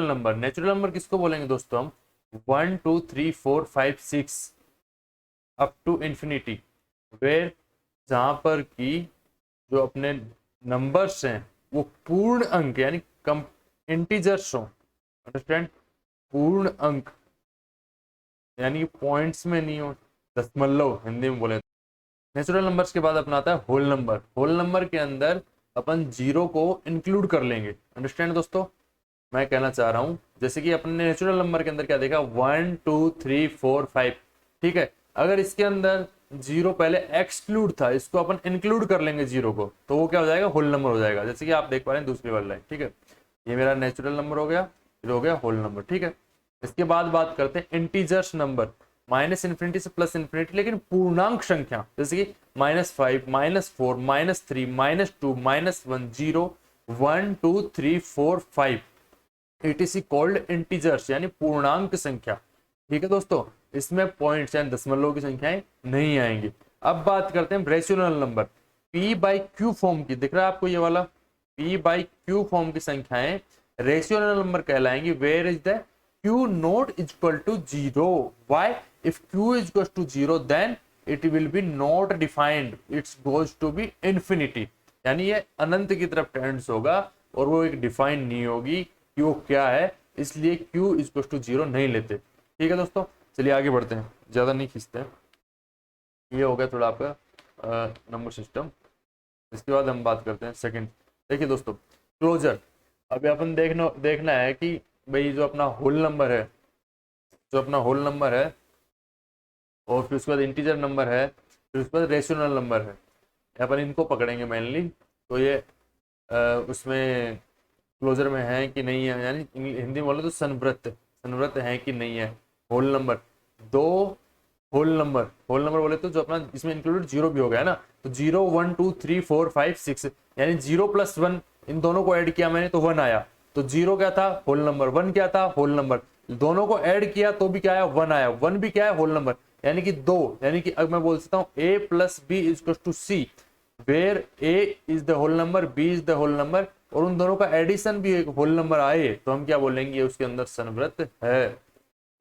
Number. Natural number किसको बोलेंगे दोस्तों हम? 1 2 3 4 5 6 अप टू इंफिनिटी, वेर जहां पर कि जो अपने नंबर्स हैं वो पूर्ण अंक यानी कम इंटीजर्स हो। अंडरस्टैंड? पूर्ण अंक यानी पॉइंट्स में नहीं हो, दशमलव हिंदी में बोले। नेचुरल नंबर्स के बाद अपना आता है होल नंबर। होल नंबर के अंदर अपन जीरो को इंक्लूड कर लेंगे। अंडरस्टैंड दोस्तों? मैं कहना चाह रहा हूं जैसे कि अपन ने नेचुरल नंबर के अंदर क्या देखा, 1 2 3 4 5, ठीक है। अगर इसके अंदर जीरो पहले एक्सक्लूड था, इसको अपन इंक्लूड कर लेंगे जीरो को, तो वो क्या हो जाएगा, होल नंबर हो जाएगा। जैसे कि आप देख पा रहे हैं दूसरी वाली लाइन, ठीक है। ये मेरा नेचुरल नंबर हो गया, फिर हो गया होल नंबर, ठीक है। इसके बाद बात करते हैं इंटीजर्स नंबर, माइनस इन्फिनिटी से प्लस इन्फिनिटी, लेकिन पूर्णांक संख्या, जैसे कि -5 -4 -3 -2 -1 0 1 2 3 4 5 etc कॉल्ड इंटीजर्स यानी पूर्णांक संख्या, ठीक है दोस्तों। इसमें पॉइंट्स यानी दशमलव की संख्याएं नहीं आएंगी। अब बात करते हैं rational number, p by Q form की, दिख रहा है आपको ये वाला p बाई क्यू फॉर्म की संख्याएं रेशनल नंबर कहलाएंगी। Where is the q not equal to 0, why? If q is equal to 0 then it will be not defined, it's goes to be infinity, यानी ये अनंत की तरफ टेंड्स होगा और वो एक डिफाइन नहीं होगी कि वो क्या है, इसलिए q इज इक्वल टू 0 नहीं लेते। ठीक है दोस्तों, चलिए आगे बढ़ते हैं, ज्यादा नहीं खींचते हैं। ये हो गया थोड़ा आपका नंबर सिस्टम। इसके बाद हम बात करते हैं सेकंड। देखिए दोस्तों, क्लोजर। अभी अपन देखना है कि भाई जो अपना होल नंबर है, जो अपना होल नंबर है, और फिर उसके बाद इंटीजर नंबर है, फिर उसके बाद रेशनल नंबर है, अपन इनको पकड़ेंगे मेनली। तो ये उसमें क्लोजर में है कि नहीं है, यानी हिंदी में बोले तो संवृत्त, संवृत्त है कि नहीं है। होल नंबर, दो होल नंबर बोले तो जो अपना इसमें इंक्लूडेड जीरो भी हो गया ना, तो 0 1 2 3 4 5 6, यानी 0 + 1, इन दोनों को ऐड किया मैंने तो 1 आया। तो 0 क्या था, होल नंबर, 1 क्या था, होल नंबर, दोनों को ऐड किया तो भी क्या आया, 1 आया। 1 भी क्या है, होल नंबर, यानी कि दो, यानी कि अब मैं बोल सकता हूँ a + b = c, where a is the whole number, b is the whole number, और उन दोनों का एडिशन भी एक होल नंबर आए तो हम क्या बोलेंगे, उसके अंदर संवृत्त है।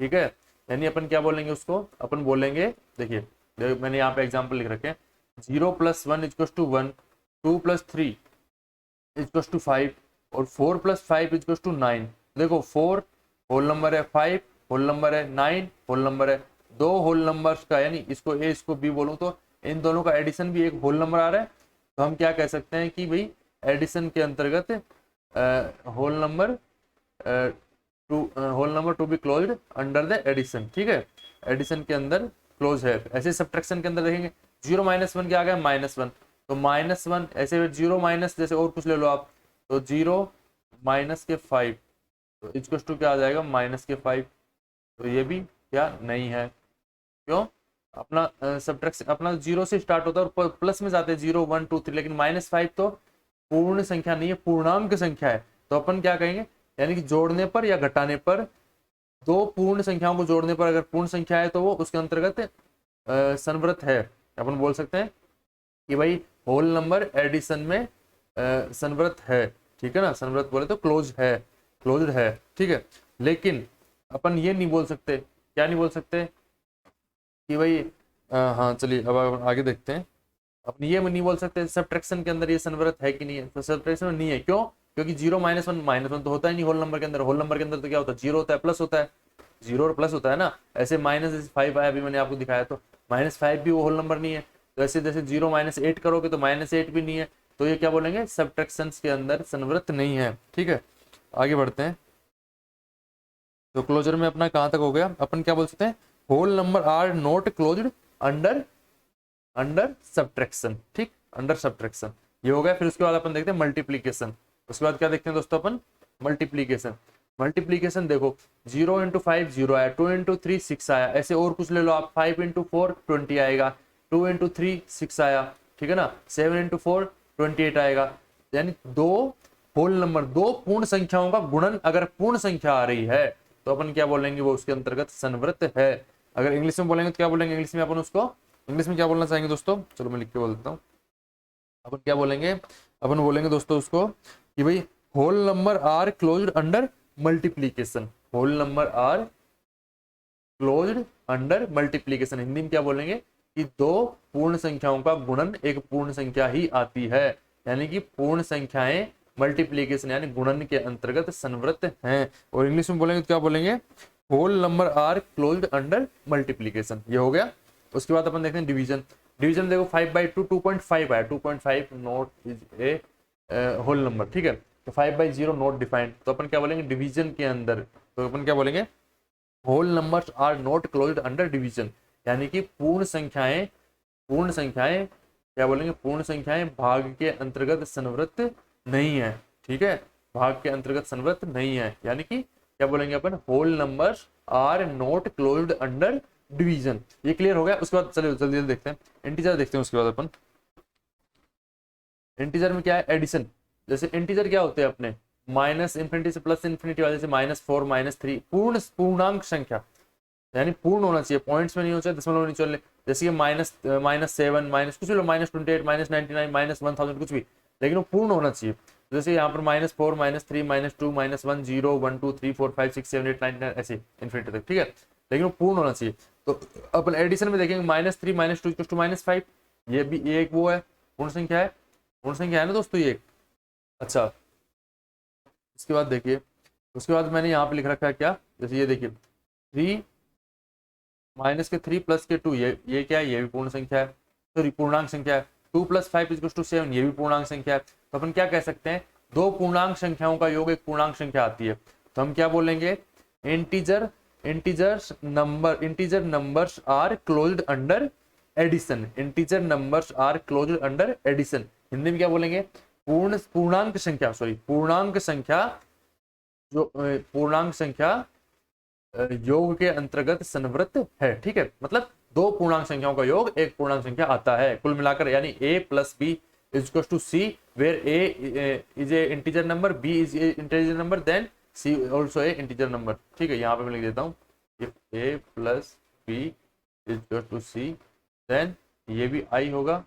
ठीक है, यानी अपन क्या बोलेंगे उसको, अपन बोलेंगे, देखिए मैंने यहाँ पे एग्जांपल लिख रखे हैं, 0 + 1 = 1, 2 + 3 = 5, और 4 + 5 = 9। देखो 4 होल नंबर है, 5 होल नंबर है, 9 होल नंबर है, दो होल नंबर्स का, यानी इसको ए इसको बी बोलूं तो इन दोनों का एडिशन भी एक होल नंबर आ रहा है। तो हम क्या कह सकते हैं कि भाई एडिशन के अंतर्गत whole number to be closed under the addition. ठीक है, एडिशन के अंदर क्लोज है। ऐसे सब्ट्रैक्शन के अंदर देखेंगे 0 - 1 क्या आ गया, -1, तो -1, ऐसे 0 माइनस जैसे और कुछ ले लो आप, तो 0 - 5 तो इक्वल टू क्या आ जाएगा, -5। तो ये भी क्या नहीं है, क्यों? अपना सब्ट्रैक्शन अपना 0 से स्टार्ट होता है और प्लस में जाते हैं 0 1 2 3, लेकिन -5 तो पूर्ण संख्या नहीं है, पूर्णांक संख्या है। तो अपन क्या कहेंगे, यानी कि जोड़ने पर या घटाने पर, दो पूर्ण संख्याओं को जोड़ने पर अगर पूर्ण संख्या है तो वो उसके अंतर्गत संवृत है। अपन बोल सकते हैं कि भाई होल नंबर एडिशन में संवृत है। ठीक है ना, संवृत बोले तो क्लोज है, क्लोज्ड है। ठीक है, लेकिन अपन ये नहीं बोल सकते, क्या नहीं बोल सकते कि भाई हाँ चलिए अब आगे देखते हैं। अपन ये नहीं बोल सकते सब्ट्रैक्शन के अंदर ये संवृत है कि नहीं है, तो सब्ट्रैक्शन में नहीं है, क्यों? क्योंकि 0 - 1 -1 तो होता ही नहीं होल नंबर के अंदर। होल नंबर के अंदर तो क्या होता है, 0 होता है, प्लस होता है, 0 और प्लस होता है ना। ऐसे -5 आया, अभी मैंने आपको दिखाया, तो -5 भी वो होल नंबर नहीं है। तो ऐसे जैसे 0 - 8 करोगे तो -8 भी नहीं है। तो ये क्या बोलेंगे, सब्ट्रैक्शन के अंदर संवृत नहीं है। ठीक है, आगे बढ़ते हैं। तो क्लोजर में अपना कहां तक हो गया, अपन क्या बोल सकते हैं, whole number are not closed under subtraction. ठीक, अंडर सब्ट्रैक्शन ये हो गया। फिर उसके बाद अपन देखते हैं मल्टीप्लीकेशन। उसके बाद क्या देखते हैं दोस्तों अपन, मल्टीप्लीकेशन। मल्टीप्लीकेशन देखो 0 × 5 0 आया, 2 × 3 6 आया, ऐसे और कुछ ले लो आप, 5 × 4 20 आएगा, 2 × 3 6 आया, ठीक है ना, 7 × 4 28 आएगा। यानी दो होल नंबर, दो पूर्ण संख्याओं का गुणन अगर पूर्ण संख्या आ रही है तो अपन क्या बोलेंगे, वो उसके अंतर्गत संवृत है। अगर इंग्लिश में बोलेंगे तो क्या बोलेंगे, इंग्लिश में अपन उसको, इंग्लिश में क्या बोलना चाहेंगे दोस्तों, चलो मैं लिख के बोल देता हूँ। अपन क्या बोलेंगे, अपन बोलेंगे दोस्तों उसको कि भाई whole number are closed under multiplication, whole number are closed under multiplication. Hindi में क्या बोलेंगे कि दो पूर्ण संख्याओं का गुणन एक पूर्ण संख्या ही आती है, यानी कि पूर्ण संख्याएं मल्टीप्लीकेशन यानी गुणन के अंतर्गत संवृत हैं। और इंग्लिश में बोलेंगे तो क्या बोलेंगे, whole number are closed under multiplication. ये हो गया। उसके बाद अपन देखते हैं डिवीजन। डिवीजन देखो 5/2 2.5 आया, 2.5 not is a whole number, ठीक है। तो 5/0 नॉट डिफाइंड, तो अपन क्या बोलेंगे डिवीजन के अंदर, तो अपन क्या बोलेंगे whole numbers are not closed under division, यानी कि पूर्ण संख्याएं क्या बोलेंगे, पूर्ण संख्याएं भाग के अंतर्गत संवृत नहीं है, ठीक है, भाग के अंतर्गत संवृत नहीं है, यानी कि क्या बोलेंगे अपन whole numbers are not closed under division. ये क्लियर हो गया। उसके बाद चलिए जल्दी जल्दी देखते हैं इंटीजर, देखते हैं उसके बाद अपन। इंटीजर में क्या है, एडिशन। जैसे इंटीजर क्या होते हैं अपने, माइनस इंफिनिटी से प्लस इंफिनिटी वाले से -4 -3 पूर्णांक संख्या, यानी पूर्ण होना चाहिए, पॉइंट्स में नहीं होना चाहिए, दशमलव नहीं चलने। जैसे कि -7 माइनस कुछ भी लो, -28 -99 -1000 कुछ भी, लेकिन वो पूर्ण होना चाहिए। जैसे यहाँ पर -4 -3 -2 -1 0 1 2 3 4 5 6 7 8 9 10 ऐसे इन्फिनिटी तक, ठीक है, लेकिन वो पूर्ण होना चाहिए। तो अपन एडिशन में देखेंगे -3 -2 -5, ये भी एक वो है पूर्ण संख्या है, पूर्ण संख्या है ना दोस्तों ये। अच्छा, इसके बाद देखिए, उसके बाद मैंने यहाँ पे लिख रखा है क्या, जैसे ये देखिए 3 -3 + 2, ये क्या है, ये भी पूर्ण संख्या है, सॉरी पूर्णांक संख्या है। 2 + 5 = 7, ये भी पूर्णांक संख्या है। तो अपन क्या कह सकते हैं, दो पूर्णांक संख्याओं का योग एक पूर्णांक संख्या आती है, तो हम क्या बोलेंगे integer numbers are closed under addition. Integer numbers are closed under addition, Hindi में क्या बोलेंगे, पूर्णांक संख्या योग के अंतर्गत संवृत है, ठीक है, मतलब दो पूर्णांक संख्याओं का योग एक पूर्णांक संख्या आता है कुल मिलाकर, यानी a + b = c, where a is a integer number, b is a integer number, then c also a integer number, ठीक है। यहाँ पे मैं लिख देता हूँ a + b = c, then ये भी i होगा,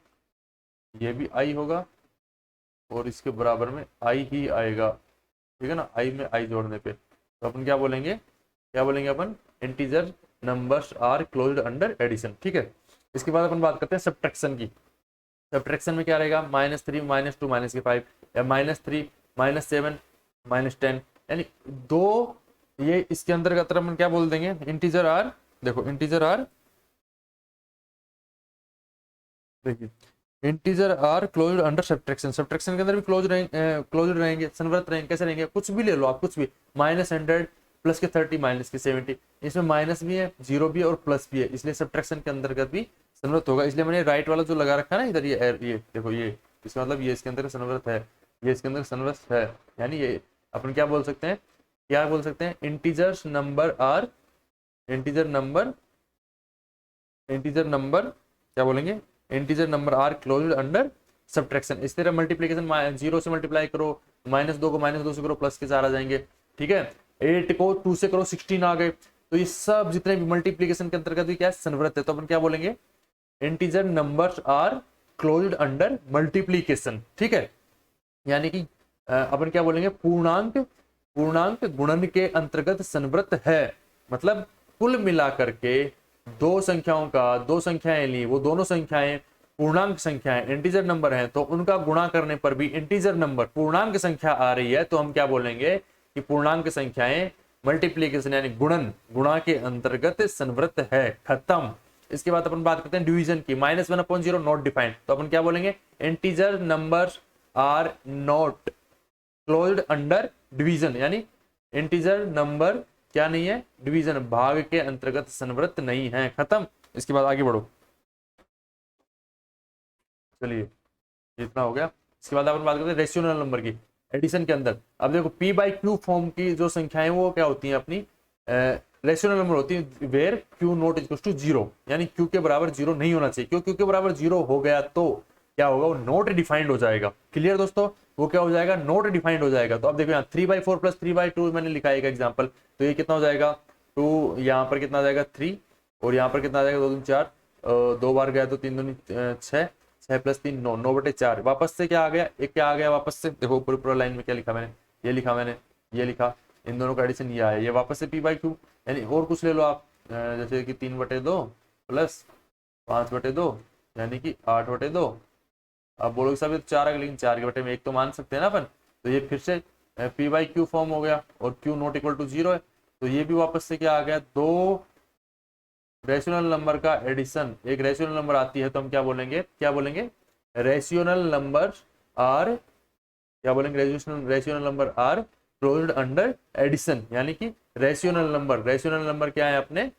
ये भी i होगा, और इसके बराबर में i ही आएगा, ठीक है ना, i में i जोड़ने पे। तो अपन क्या बोलेंगे अपन integer numbers are closed under addition, ठीक है। इसके बाद अपन बात करते हैं सब्ट्रैक्शन की। सब्ट्रैक्शन में क्या रहेगा, -3 -2 -5, या -3 -7 -10, यानी दो, ये इसके अंतर्गत अपन क्या बोल देंगे, इंटीजर आर, देखो इंटीजर आर, देखिए integer are closed under subtraction. Subtraction के अंदर भी क्लोज्ड रहेंगे, संवृत रहेंगे। कैसे रहेंगे, कुछ भी ले लो आप, कुछ भी, -100 +30 -70, इसमें माइनस भी है, जीरो भी है और प्लस भी है, इसलिए सब्ट्रैक्शन के अंतर्गत भी संवृत होगा। इसलिए मैंने राइट वाला जो लगा रखा है ना इधर, ये देखो, ये इसका मतलब ये इसके अंदर संवृत है, ये इसके अंदर संवृत है, यानी ये अपन क्या बोल सकते हैं, इंटीजर नंबर क्या बोलेंगे, integer number are closed under subtraction. इस तरह मल्टीप्लिकेशन 0 से मल्टीप्लाई करो, -2 को -2 से करो, प्लस के 4 आ जाएंगे, ठीक है। 8 को 2 से करो, 16 आ गए। तो ये सब जितने भी मल्टीप्लिकेशन के अंतर्गत भी क्या है, संवृत है। तो अपन क्या बोलेंगे, integer numbers are closed under multiplication, ठीक है, यानी कि अपन क्या बोलेंगे, पूर्णांक गुणन के अंतर्गत संवृत है, मतलब कुल मिलाकर के दो संख्याएं ली, वो दोनों संख्याएं पूर्णांक संख्याएं इंटीजर नंबर हैं, तो उनका गुणा करने पर भी इंटीजर नंबर पूर्णांक संख्या आ रही है, तो हम क्या बोलेंगे कि पूर्णांक संख्याएं मल्टीप्लिकेशन यानी गुणा के अंतर्गत संवृत है, खत्म। इसके बाद अपन बात करते हैं डिवीजन की। -1/0 नॉट डिफाइंड, तो अपन क्या बोलेंगे, integer numbers are not closed under division, यानी इंटीजर नंबर क्या नहीं है, डिवीजन, भाग के अंतर्गत संवृत नहीं है, खत्म। इसके बाद आगे बढ़ो, चलिए इतना हो गया। इसके बाद अपन बात करते हैं रेशनल नंबर की एडिशन के अंदर। अब देखो p/q फॉर्म की जो संख्याएं वो क्या होती हैं, अपनी रेशनल नंबर होती है, where q not equal to 0, यानी q के बराबर 0 नहीं होना चाहिए, क्यों, q के बराबर 0 हो गया तो क्या होगा, वो नॉट डिफाइंड हो जाएगा। क्लियर दोस्तों, वो क्या हो जाएगा, नॉट डिफाइंड हो जाएगा। तो अब देखो यहाँ 3/4 + 3/2 मैंने लिखा है एक एग्जाम्पल, तो ये कितना हो जाएगा 2, यहाँ पर कितना आ जाएगा 3, और यहाँ पर कितना आ जाएगा 2 दूनी 4, 2 बार गया तो 3 दूनी 6, 6 + 3 9, 9/4। वापस से क्या आ गया, एक क्या आ गया वापस से, देखो पूरी लाइन में क्या लिखा मैंने, ये लिखा, इन दोनों का एडिशन ये आया, ये वापस से पी बाई क्यू। यानी और कुछ ले लो आप, जैसे कि 3/2 प्लस 5/2 यानी कि 8/2। अब बोलोगे साहब ये तो 4 आ गया, लेकिन 4 के बटे में एक तो मान सकते हैं ना अपन, तो ये फिर से पी बाई क्यू फॉर्म हो गया, और क्यू नॉट इक्वल टू 0 है, तो ये भी वापस से क्या आ गया, दो रेशनल नंबर का एडिशन। एक रेशनल नंबर आती है तो हम क्या बोलेंगे, क्या बोलेंगे, रेशनल नंबर आर, क्या बोलेंगे, rational number are closed under addition. यानी कि रेशनल नंबर क्या है अपने,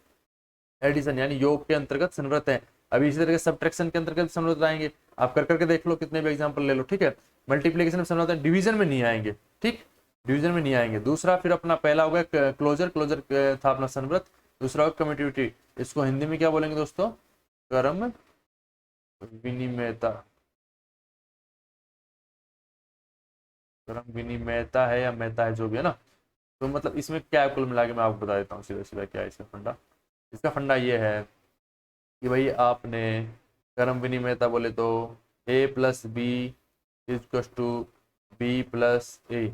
एडिशन यानी योग के अंतर्गत संवृत है। अभी इसी तरह सब्ट्रैक्शन के अंतर्गत संवृत आएंगे, आप कर करके देख लो, कितने भी एग्जांपल ले लो, ठीक है। मल्टीप्लिकेशन में संवृत है, डिवीजन में नहीं आएंगे, ठीक, डिवीजन में नहीं आएंगे। दूसरा फिर अपना पहला हो गया क्लोजर, था अपना संवृत। दूसरा होगा कम्यूटिविटी, इसको हिंदी में क्या बोलेंगे दोस्तों, क्रम विनिमयता। क्रम विनिमयता है या मेहता है, जो भी है ना। तो मतलब इसमें क्या है, कुल मिला के मैं आपको बता देता हूँ सीधा सीधा क्या है इसका फंडा। इसका फंडा ये है कि भाई आपने क्रम विनिमयता बोले तो A plus B is to B plus A,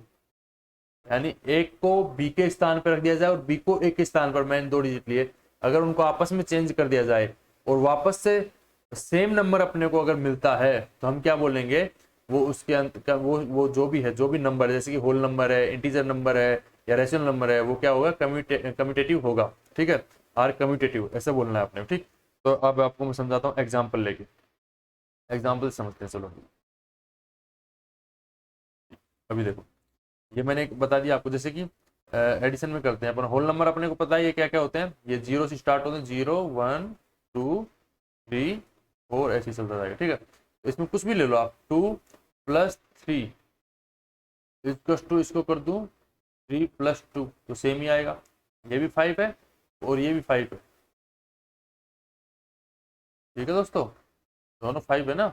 यानी एक को बी के स्थान पर रख दिया जाए और बी को ए के स्थान पर, मैंने 2 डिजिट लिए, अगर उनको आपस में चेंज कर दिया जाए और वापस से सेम नंबर अपने को अगर मिलता है तो हम क्या बोलेंगे, वो उसके अंत का वो जो भी है, जो भी नंबर, जैसे कि होल नंबर है, इंटीजर नंबर है या रेशनल नंबर है, वो क्या होगा, कम्यूटेटिव होगा, ठीक है, आर कम्यूटेटिव ऐसे बोलना है आपने, ठीक। तो अब आपको मैं समझाता हूँ एग्जाम्पल लेके, एग्जाम्पल समझते हैं, चलो। अभी देखो, ये मैंने बता दिया आपको, जैसे कि एडिशन में करते हैं अपन, होल नंबर अपने को पता है ये क्या क्या होते हैं, ये 0 से स्टार्ट होते हैं, 0 1 2 3 4 ऐसे ही चलता जाएगा, ठीक है। तो इसमें कुछ भी ले लो आप, 2 + 3 इक्वल्स टू, इसको कर दूं 3 + 2 तो सेम ही आएगा, ये भी 5 है और ये भी 5 है, ठीक है दोस्तों, दोनों 5 है ना।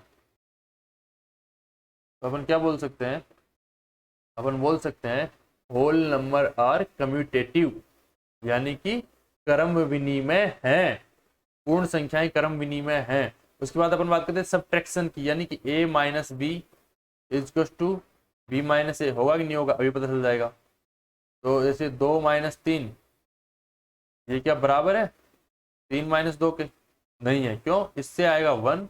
तो अपन क्या बोल सकते हैं, अपन बोल सकते हैं होल नंबर आर कम्यूटेटिव, यानी कि क्रम विनिमय है, पूर्ण संख्याएं क्रम विनिमय हैं। उसके बाद अपन बात करते हैं सब्ट्रैक्शन की, यानी कि a minus B is to B minus A, होगा कि नहीं होगा अभी पता चल जाएगा। तो जैसे 2 - 3, ये क्या बराबर है 3 - 2 के, नहीं है, क्यों, इससे आएगा 1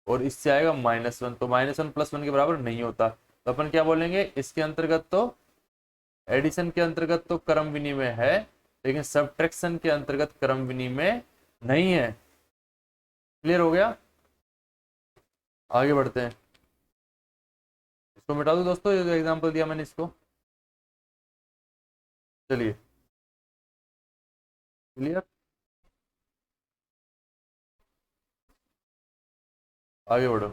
और इससे आएगा -1, तो -1 + 1 के बराबर नहीं होता। तो अपन क्या बोलेंगे, इसके अंतर्गत तो, एडिशन के अंतर्गत तो क्रम विनिमय है, लेकिन सब्ट्रैक्शन के अंतर्गत क्रम विनिमय नहीं है। क्लियर हो गया, आगे बढ़ते हैं। इसको मिटा दो दोस्तों, ये जो एग्जांपल दिया मैंने इसको, चलिए, क्लियर, आगे बढ़ो।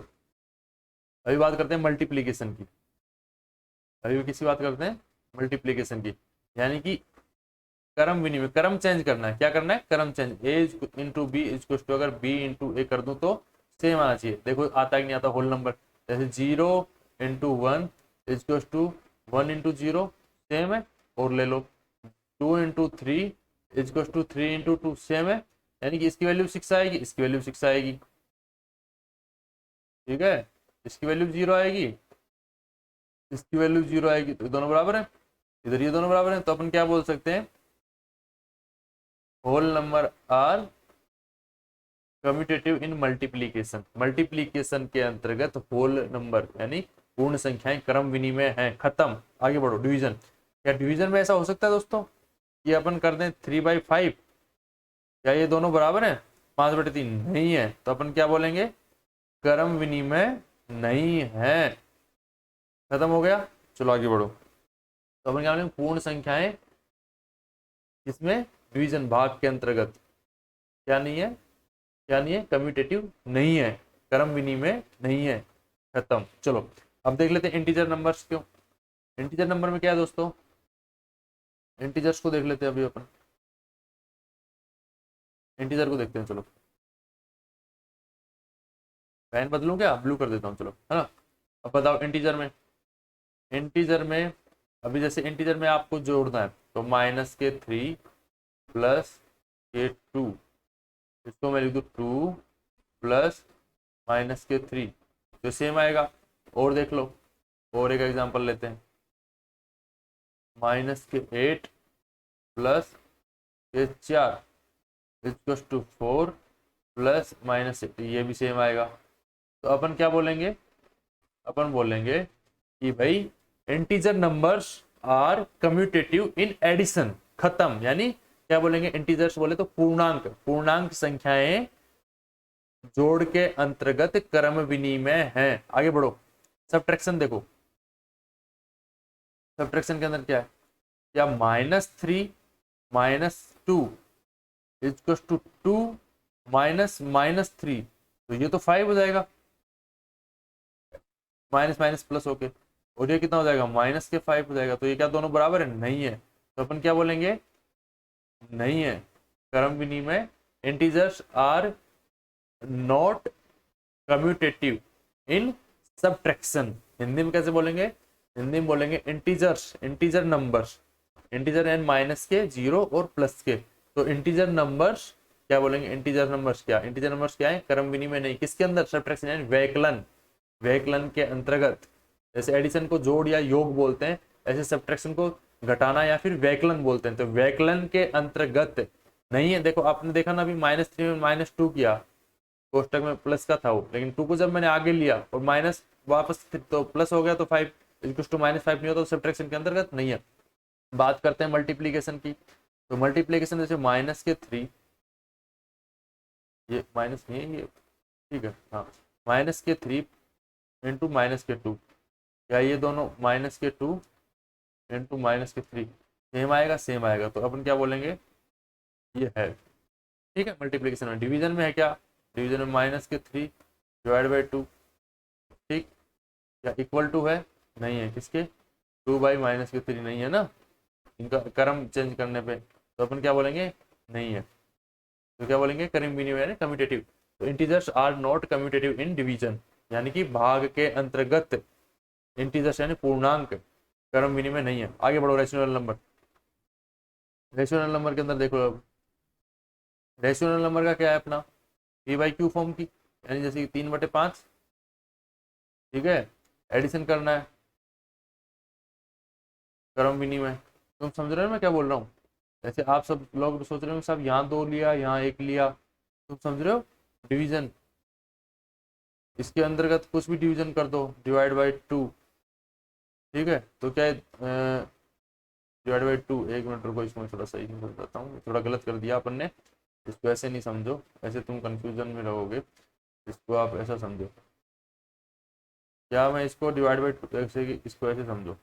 अभी बात करते हैं मल्टीप्लीकेशन की, अभी भी किसी बात करते हैं मल्टीप्लीकेशन की, यानी कि क्रम विनिमय, क्रम चेंज करना है, क्या करना है, क्रम change, a into b is to, अगर बी इंटू ए कर दूं तो सेम आना चाहिए। देखो आता है कि नहीं आता, होल नंबर, जैसे 0 × 1 इज टू 1 × 0 सेम है, और ले लो 2 × 3 इज टू 3 × 2 सेम है, यानी कि इसकी वैल्यू 6 आएगी, इसकी वैल्यू 6 आएगी, ठीक है, इसकी वैल्यू 0 आएगी, इसकी वैल्यू 0 आएगी, तो दोनों बराबर है, इधर ये दोनों बराबर है, तो अपन क्या बोल सकते हैं, whole number are commutative in multiplication, multiplication के अंतर्गत होल नंबर यानी पूर्ण संख्याएं क्रम विनिमय हैं, खत्म। आगे बढ़ो, डिवीजन, क्या डिवीजन में ऐसा हो सकता है दोस्तों, ये अपन कर दें 3/5, क्या ये दोनों बराबर हैं, 5/3 नहीं है, तो अपन क्या बोलेंगे, क्रम विनिमय नहीं है, खत्म हो गया। चलो आगे बढ़ो, तो अपन क्या बोलेंगे, पूर्ण संख्याएं इसमें डिवीजन भाग के अंतर्गत क्या नहीं है, क्या नहीं है, कम्यूटेटिव नहीं है, क्रम विनिमय नहीं है, खत्म। चलो अब देख लेते हैं इंटीजर नंबर्स क्यों, इंटीजर नंबर में क्या है दोस्तों, इंटीजर्स को देख लेते हैं अभी अपन, इंटीजर को देखते हैं, चलो पेन बदलूं क्या, ब्लू कर देता हूँ, चलो, है ना। अब बताओ इंटीजर में, इंटीजर में अभी जैसे इंटीजर में आपको जोड़ना है, तो -3 + (-2), इसको मैं लिख दूँ 2 + -3, तो सेम आएगा। और देख लो, और एक एग्जांपल लेते हैं, माइनस के 8 प्लस के 4 इक्वल्स टू 4 प्लस माइनस 8, ये भी सेम आएगा। तो अपन क्या बोलेंगे, अपन बोलेंगे कि भाई integer numbers are commutative in addition, खत्म। यानी क्या बोलेंगे, इंटीजर्स बोले तो पूर्णांक, पूर्णांक संख्याएं जोड़ के अंतर्गत क्रम विनिमय है। आगे बढ़ो, सब्ट्रैक्शन देखो, सब्ट्रैक्शन के अंदर क्या है, या -3 -2 इक्वल टू 2 -3, तो ये तो 5 हो जाएगा, माइनस माइनस प्लस होके, और ये कितना हो जाएगा, माइनस के 5 हो जाएगा। तो ये क्या दोनों बराबर है, नहीं है। तो अपन क्या बोलेंगे, नहीं है। क्रम विनिमय, integers are not commutative in subtraction. Hindi में कैसे बोलेंगे, हिंदी में बोलेंगे integers, integer numbers, integer and minus के, जीरो और प्लस के। तो इंटीजर नंबर्स क्या बोलेंगे, इंटीजर नंबर्स क्या, इंटीजर नंबर्स क्या है, क्रम विनिमय नहीं, किसके अंदर, सब्ट्रैक्शन यानी वैकलन, वैकलन के अंतर्गत। जैसे एडिशन को जोड़ या योग बोलते हैं, ऐसे सब्ट्रैक्शन को घटाना या फिर वैकलन बोलते हैं। तो वैकलन के अंतर्गत नहीं है। देखो आपने देखा ना, अभी -3 में -2 किया, कोष्टक में प्लस का था वो, लेकिन 2 को जब मैंने आगे लिया और माइनस वापस तो प्लस हो गया, तो 5 इक्वल टू -5 नहीं होता, तो सब्ट्रैक्शन के अंतर्गत नहीं है। बात करते हैं मल्टीप्लीकेशन की। तो मल्टीप्लीकेशन जैसे -3, ये माइनस नहीं है ये, ठीक है, हाँ, -3 इंटू -2, क्या ये दोनों -2 इंटू -3 सेम आएगा, सेम आएगा। तो अपन क्या बोलेंगे, ये है, ठीक है। मल्टीप्लीकेशन में, डिवीजन में है क्या, डिवीजन में -3 डिवाइड बाई 2, ठीक, क्या इक्वल टू है, नहीं है, किसके, 2 बाई -3 नहीं है ना, इनका क्रम चेंज करने पे। तो अपन क्या बोलेंगे, नहीं है। तो क्या बोलेंगे, क्रम विनिमय यानी कम्यूटेटिव। तो integers are not commutative in division, यानी कि भाग के अंतर्गत इंटीजर्स यानी पूर्णांक क्रम विनिमय नहीं है। आगे बढ़ो, रेशनल नंबर, रेशनल नंबर के अंदर देखो, अब रेशनल नंबर का क्या है अपना, पी बाई क्यू फॉर्म की, यानी जैसे कि 3/5, ठीक है, एडिशन करना है, क्रम विनिमय। तुम समझ रहे हो मैं क्या बोल रहा हूँ, जैसे आप सब लोग सोच रहे हो सब यहाँ 2 लिया, यहाँ 1 लिया, तुम समझ रहे हो, डिवीजन, इसके अंतर्गत कुछ भी डिवीजन कर दो, डिवाइड बाई 2, ठीक है। तो क्या है, डिवाइड बाई 2, 1 मिनट रुको, इसको मैं थोड़ा सही कर देता हूँ, थोड़ा गलत कर दिया अपन ने, इसको ऐसे नहीं समझो, ऐसे तुम कंफ्यूजन में रहोगे, इसको आप ऐसा समझो, क्या मैं इसको डिवाइड बाई 2 ऐसे, इसको ऐसे समझो,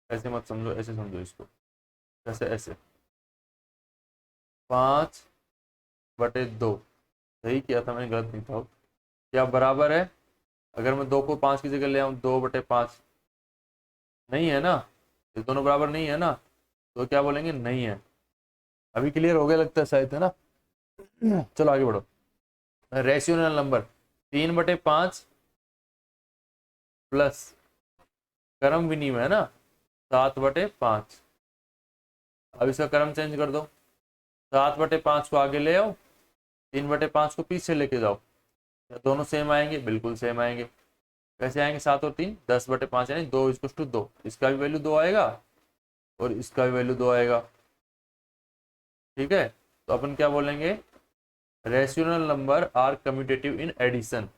ऐसे मत समझो, ऐसे समझो इसको, ऐसे ऐसे, 5/2, सही किया था मैंने, गलत नहीं था। क्या बराबर है, अगर मैं 2 को 5 की जगह ले आऊँ, 2/5, नहीं है ना, ये दोनों बराबर नहीं है ना, तो क्या बोलेंगे, नहीं है। अभी क्लियर हो गया लगता है शायद, है ना। चलो आगे बढ़ो, रेशियोनल नंबर 3/5 प्लस क्रम विनिमय है ना 7/5। अब इसका क्रम चेंज कर दो, 7/5 को आगे ले आओ, 3/5 को पीछे लेके जाओ, दोनों सेम आएंगे, बिल्कुल सेम आएंगे। कैसे आएंगे, 7 और 3 10/5, यानी 2 इक्वल टू 2, इसका भी वैल्यू 2 आएगा और इसका भी वैल्यू 2 आएगा, ठीक है। तो अपन क्या बोलेंगे, rational number are commutative in addition,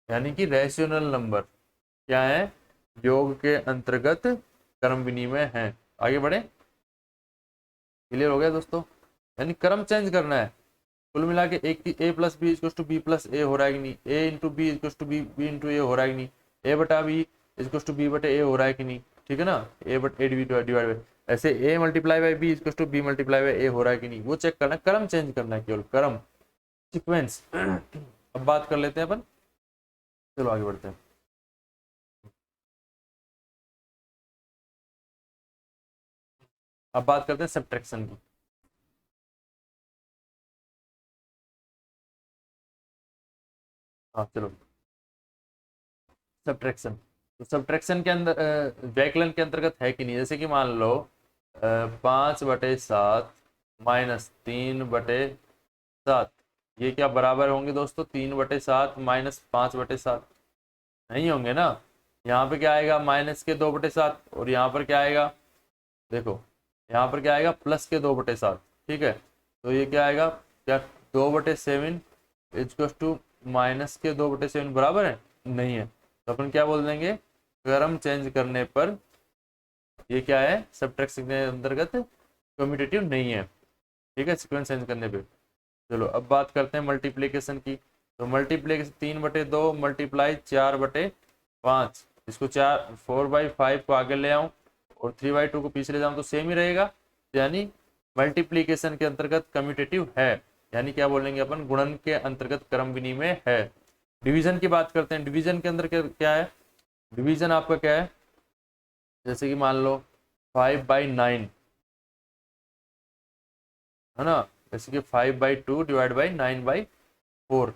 यानी कि रेशियोनल नंबर क्या है, योग के अंतर्गत क्रम विनिमय है। आगे बढ़े, क्लियर हो गया दोस्तों, यानी क्रम चेंज करना है। कुल मिला के A plus B equal to B plus A हो रहा है कि नहीं, A into B equal to B, B into A हो रहा है कि नहीं, ए बटा बी इक्वल टू बी बटे ए हो रहा है कि नहीं, ठीक है ना, A but A divide by, ऐसे A multiply by B equal to B multiply by A हो रहा है कि नहीं, वो चेक करना है, क्रम चेंज करना है, केवल क्रम, सीक्वेंस। अब बात कर लेते हैं अपन, चलो आगे बढ़ते हैं। अब बात करते हैं सब्ट्रैक्शन की। हाँ चलो, सब्ट्रैक्शन, तो सब्ट्रैक्शन के अंदर वैकलन के अंतर्गत है कि नहीं, जैसे कि मान लो 5/7 -3/7, ये क्या बराबर होंगे दोस्तों, 3/7 -5/7, नहीं होंगे ना। यहाँ पे क्या आएगा, -2/7, और यहाँ पर क्या आएगा, देखो यहाँ पर क्या आएगा, प्लस के 2/7, ठीक है। तो ये क्या आएगा, क्या 2/7 इक्वल्स टू माइनस के 2/7 बराबर है, नहीं है। तो अपन क्या बोल देंगे, क्रम चेंज करने पर ये क्या है, सब्ट्रैक्शन के अंतर्गत कम्यूटेटिव नहीं है, ठीक है, सीक्वेंस चेंज करने पे। चलो अब बात करते हैं मल्टीप्लीकेशन की। तो मल्टीप्लीकेशन 3/2 मल्टीप्लाई 4/5, इसको 4/5 को आगे ले आऊं और 3/2 को पीछे ले जाऊं तो सेम ही रहेगा, यानी मल्टीप्लीकेशन के अंतर्गत कम्यूटेटिव है, यानी क्या बोलेंगे अपन, गुणन के अंतर्गत क्रम विनिमय है। डिवीजन की बात करते हैं, डिवीजन के अंदर क्या है, डिवीजन आपका क्या है, जैसे कि मान लो 5/9 है ना, जैसे कि 5/2 डिवाइड बाई 9/4।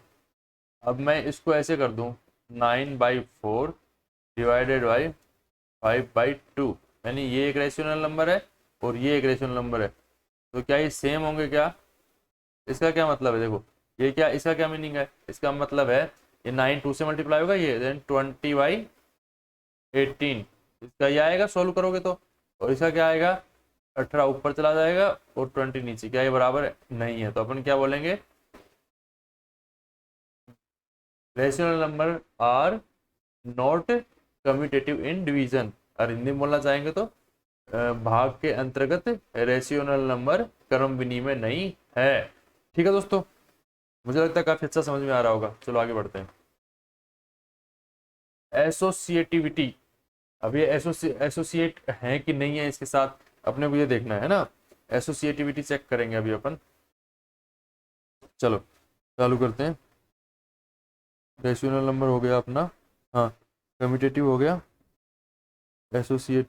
अब मैं इसको ऐसे कर दूं, 9/4 डिवाइडेड बाई 5/2, यानी ये एक रेशनल नंबर है और ये एक रेशनल नंबर है, तो क्या ये सेम होंगे क्या, इसका क्या मतलब है, देखो ये क्या, इसका क्या मीनिंग है, इसका मतलब है ये 9 2 से मल्टीप्लाई होगा, ये देन 20/18, इसका ये आएगा सोल्व करोगे तो, और इसका क्या आएगा, 18 ऊपर चला जाएगा और 20 नीचे, क्या ये बराबर है, नहीं है। तो अपन क्या बोलेंगे, rational number are not commutative in division, और हिंदी में बोलना चाहेंगे तो भाग के अंतर्गत रेशियोनल नंबर क्रम विनिमय नहीं है। ठीक है दोस्तों, मुझे लगता है काफी अच्छा समझ में आ रहा होगा। चलो आगे बढ़ते हैं। एसोसिएटिविटी, अब ये एसोसिएट है कि नहीं है इसके साथ अपने को ये देखना है ना, एसोसिएटिविटी चेक करेंगे अभी अपन। चलो चालू करते हैं। रेशियोनल नंबर हो गया अपना, हाँ कम्यूटेटिव हो गया, एसोसिएट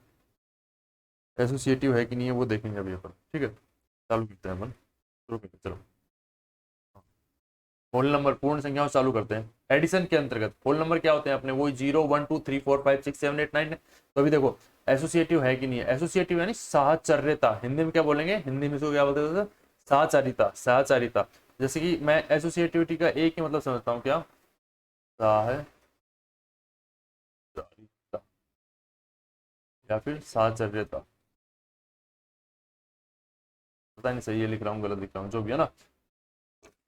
एसोसिएटिव है कि नहीं है वो देखेंगे अभी अपन, ठीक है। चालू करते हैं अपन, शुरू करते हैं, चलो। होल नंबर पूर्ण संख्याओं से चालू करते हैं। एडिशन के अंतर्गत होल नंबर क्या होते हैं अपने, वही 0 1 2 3 4 5 6 7 8 9। तो अभी देखो एसोसिएटिव है कि नहीं है, एसोसिएटिव यानी साहचर्यता, हिंदी में क्या बोलेंगे, हिंदी में इसको क्या बोलते थे, साहचारिता, साहचारिता। जैसे कि मैं एसोसिएटिविटी का एक ही मतलब समझता हूँ, क्या, साहचारिता या फिर साहचर्यता, पता नहीं सही है लिख रहा हूँ गलत लिख रहा हूँ, जो भी है ना,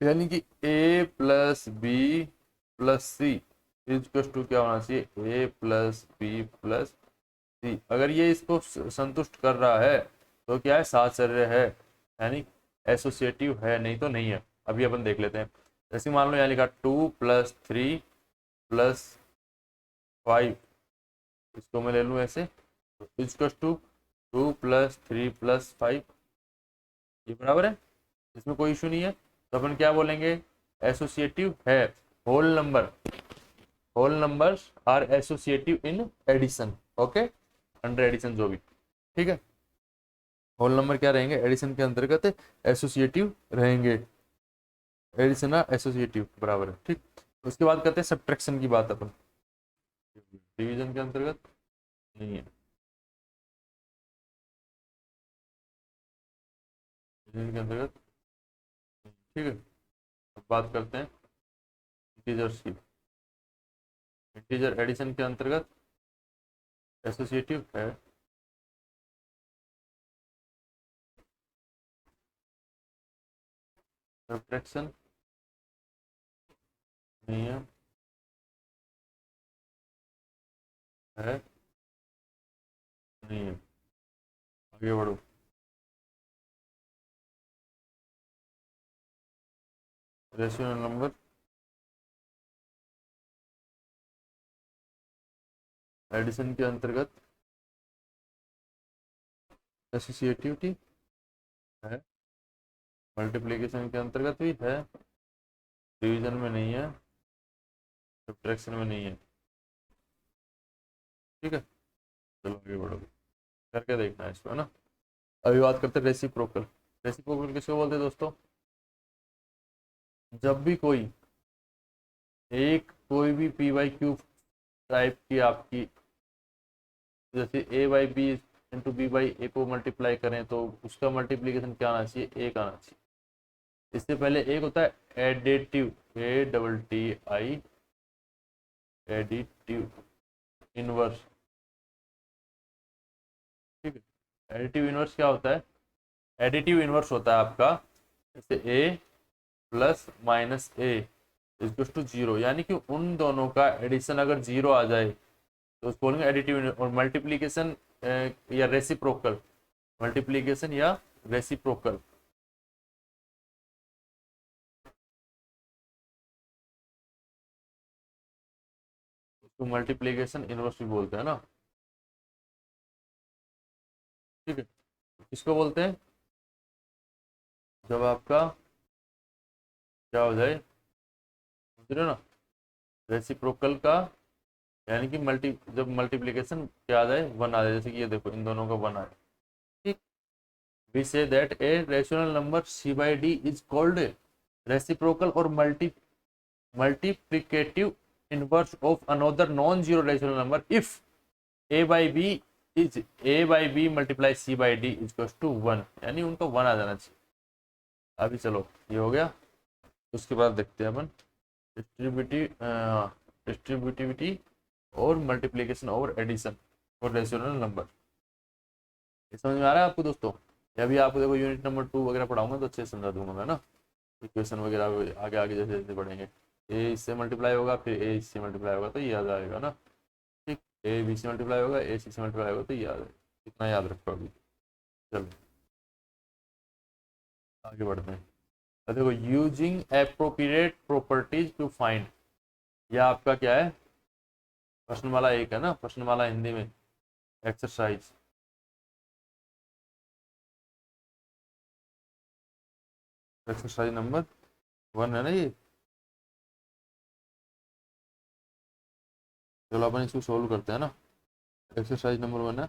यानी कि a plus b plus c is to क्या होना चाहिए, a plus b plus c. अगर ये इसको संतुष्ट कर रहा है तो क्या है, साहचर्य है, यानी एसोसिएटिव है, नहीं तो नहीं है। अभी अपन देख लेते हैं। जैसे मान लो यहाँ लिखा 2+3+5, इसको मैं ले लूँ ऐसे, इज टू 2+3+5, ये बराबर है, इसमें कोई इशू नहीं है। तो अपन क्या बोलेंगे, एसोसिएटिव है। Whole number, whole numbers are associative in addition, okay, under addition जो भी, ठीक है। होल नंबर क्या रहेंगे, एडिशन के अंतर्गत एसोसिएटिव रहेंगे, एडिशन एसोसिएटिव बराबर है, ठीक। उसके बाद करते हैं सब्ट्रैक्शन की बात अपन, डिवीजन के अंतर्गत नहीं है, डिवीजन के अंतर्गत, ठीक है। अब बात करते हैं इंटीजर्स की। इंटीजर एडिशन के अंतर्गत एसोसिएटिव है, सब्ट्रैक्शन नहीं है नहीं है। आगे बढ़ो। रेशनल नंबर एडिशन के अंतर्गत एसोसिएटिविटी है, मल्टीप्लिकेशन के अंतर्गत भी है, डिवीजन में नहीं है, सब्ट्रैक्शन में नहीं है, ठीक है। चलो आगे बढ़ो, करके देखना है इसको, है ना। अभी बात करते हैं रेसिप्रोकल। रेसिप्रोकल किसको बोलते हैं दोस्तों, जब भी कोई भी पी वाई क्यू टाइप की आपकी, जैसे A by B into B by A को मल्टीप्लाई करें तो उसका मल्टीप्लीकेशन क्या आना चाहिए, एक आना चाहिए। इससे पहले एक होता है एडिटिव, ADDI, एडिटिव इनवर्स, ठीक है। एडिटिव इनवर्स क्या होता है? एडिटिव इनवर्स होता है आपका जैसे A plus minus A equals to zero, यानी कि उन दोनों का एडिशन अगर जीरो आ जाए तो उसको बोलेंगे एडिटिव। और मल्टीप्लीकेशन या रेसिप्रोकल, मल्टीप्लीकेशन या रेसिप्रोकल, उसको मल्टीप्लीकेशन इनवर्स भी बोलते हैं ना, ठीक है। किसको बोलते हैं? जब आपका क्या हो जाए, समझ रहे हो ना, रेसिप्रोकल का, यानी कि जब मल्टीप्लीकेशन क्या आ जाए, वन आ जाए, जैसे कि ये देखो इन दोनों का वन आए, ठीक। We say that a rational number C by D is called reciprocal और multiplicative inverse of another non zero rational number if A by B is A by B multiply C by D is to one, यानी उनका one आ जाना चाहिए। अभी चलो ये हो गया, उसके बाद देखते हैं अपन डिस्ट्रीब्यूटिविटी और मल्टीप्लिकेशन और एडिशन और रेशनल नंबर। ये समझ में आ रहा है आपको दोस्तों? या भी आपको देखो यूनिट नंबर 2 वगैरह पढ़ाऊंगा तो अच्छे से समझा दूंगा मैं ना, इक्वेशन वगैरह आगे आगे जैसे जैसे पढ़ेंगे। ए इससे मल्टीप्लाई होगा, फिर ए इससे मल्टीप्लाई होगा तो ये याद आएगा ना, ठीक। ए बी से मल्टीप्लाई होगा, ए सी से मल्टीप्लाई होगा तो ये याद है, इतना याद रखो अभी। चलो आगे बढ़ते हैं। अब देखो using appropriate properties to find, यह आपका क्या है, प्रश्न वाला एक है ना, प्रश्न वाला हिंदी में एक्सरसाइज। एक्सरसाइज नंबर 1 है ना ये। चलो अपन इसको सोल्व करते हैं ना। एक्सरसाइज नंबर 1 है,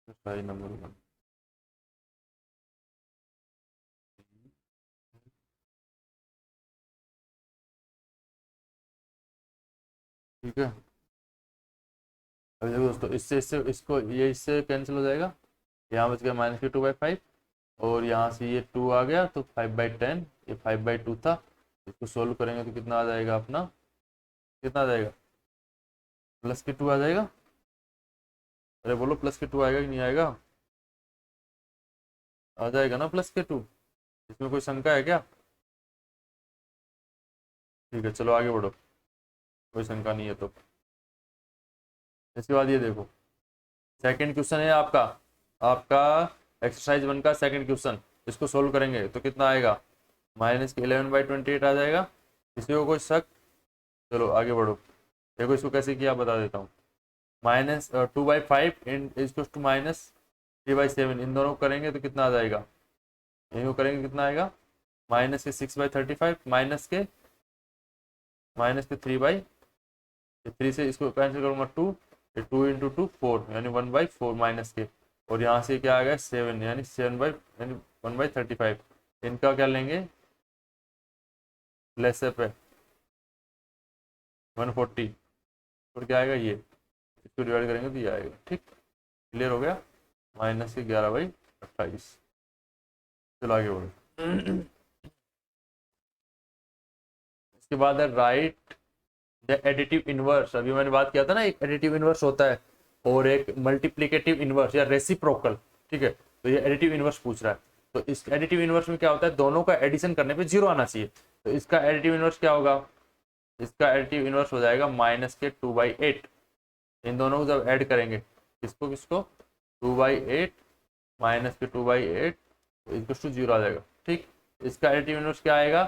एक्सरसाइज नंबर 1, ठीक है। अभी देखो दोस्तों, इससे इससे इसको ये इससे कैंसिल हो जाएगा, यहाँ बच गया माइनस के 2/5, और यहाँ से ये 2 आ गया तो 5/10, ये 5/2 था। इसको सोल्व करेंगे तो कितना आ जाएगा अपना, कितना आ जाएगा, प्लस के 2 आ जाएगा। अरे बोलो प्लस के 2 आएगा कि नहीं आएगा? आ जाएगा ना प्लस के 2, इसमें कोई शंका है क्या? ठीक है चलो आगे बढ़ो, कोई शंका नहीं है तो। इसके बाद ये देखो सेकंड क्वेश्चन है आपका, आपका एक्सरसाइज 1 का सेकंड क्वेश्चन। इसको सोल्व करेंगे तो कितना आएगा, माइनस के 11/28 आ जाएगा। किसी को कोई शक? चलो आगे बढ़ो। देखो इसको कैसे किया बता देता हूँ। Minus 2/5 in is to minus 3/7, इन दोनों को करेंगे तो कितना आ जाएगा, इनको करेंगे कितना आएगा, माइनस के 6/35 माइनस के 3/3 से इसको कैंसिल करूंगा 2, 2 × 2 4, यानी 1/4 माइनस के, और यहाँ से क्या आ गया 7, यानी 1/35। इनका क्या लेंगे, लेस पे 140, और क्या आएगा ये, इसको डिवाइड करेंगे तो ये आएगा, ठीक। क्लियर हो गया, माइनस के 11/28। चलो आगे बढ़ो। इसके बाद है राइट द एडिटिव इनवर्स। अभी मैंने बात किया था ना, एक एडिटिव इनवर्स होता है और एक मल्टीप्लिकेटिव इनवर्स या रेसिप्रोकल, ठीक है। तो ये एडिटिव इनवर्स पूछ रहा है, तो इस एडिटिव इनवर्स में क्या होता है, दोनों का एडिशन करने पे जीरो आना चाहिए। तो इसका एडिटिव इनवर्स क्या होगा, इसका एडिटिव इनवर्स हो जाएगा माइनस के 2/8। इन दोनों को जब ऐड करेंगे, किसको किसको, 2/8 माइनस के 2/8 इक्वल टू जीरो आ जाएगा, ठीक। इसका एडिटिव इनवर्स क्या आएगा,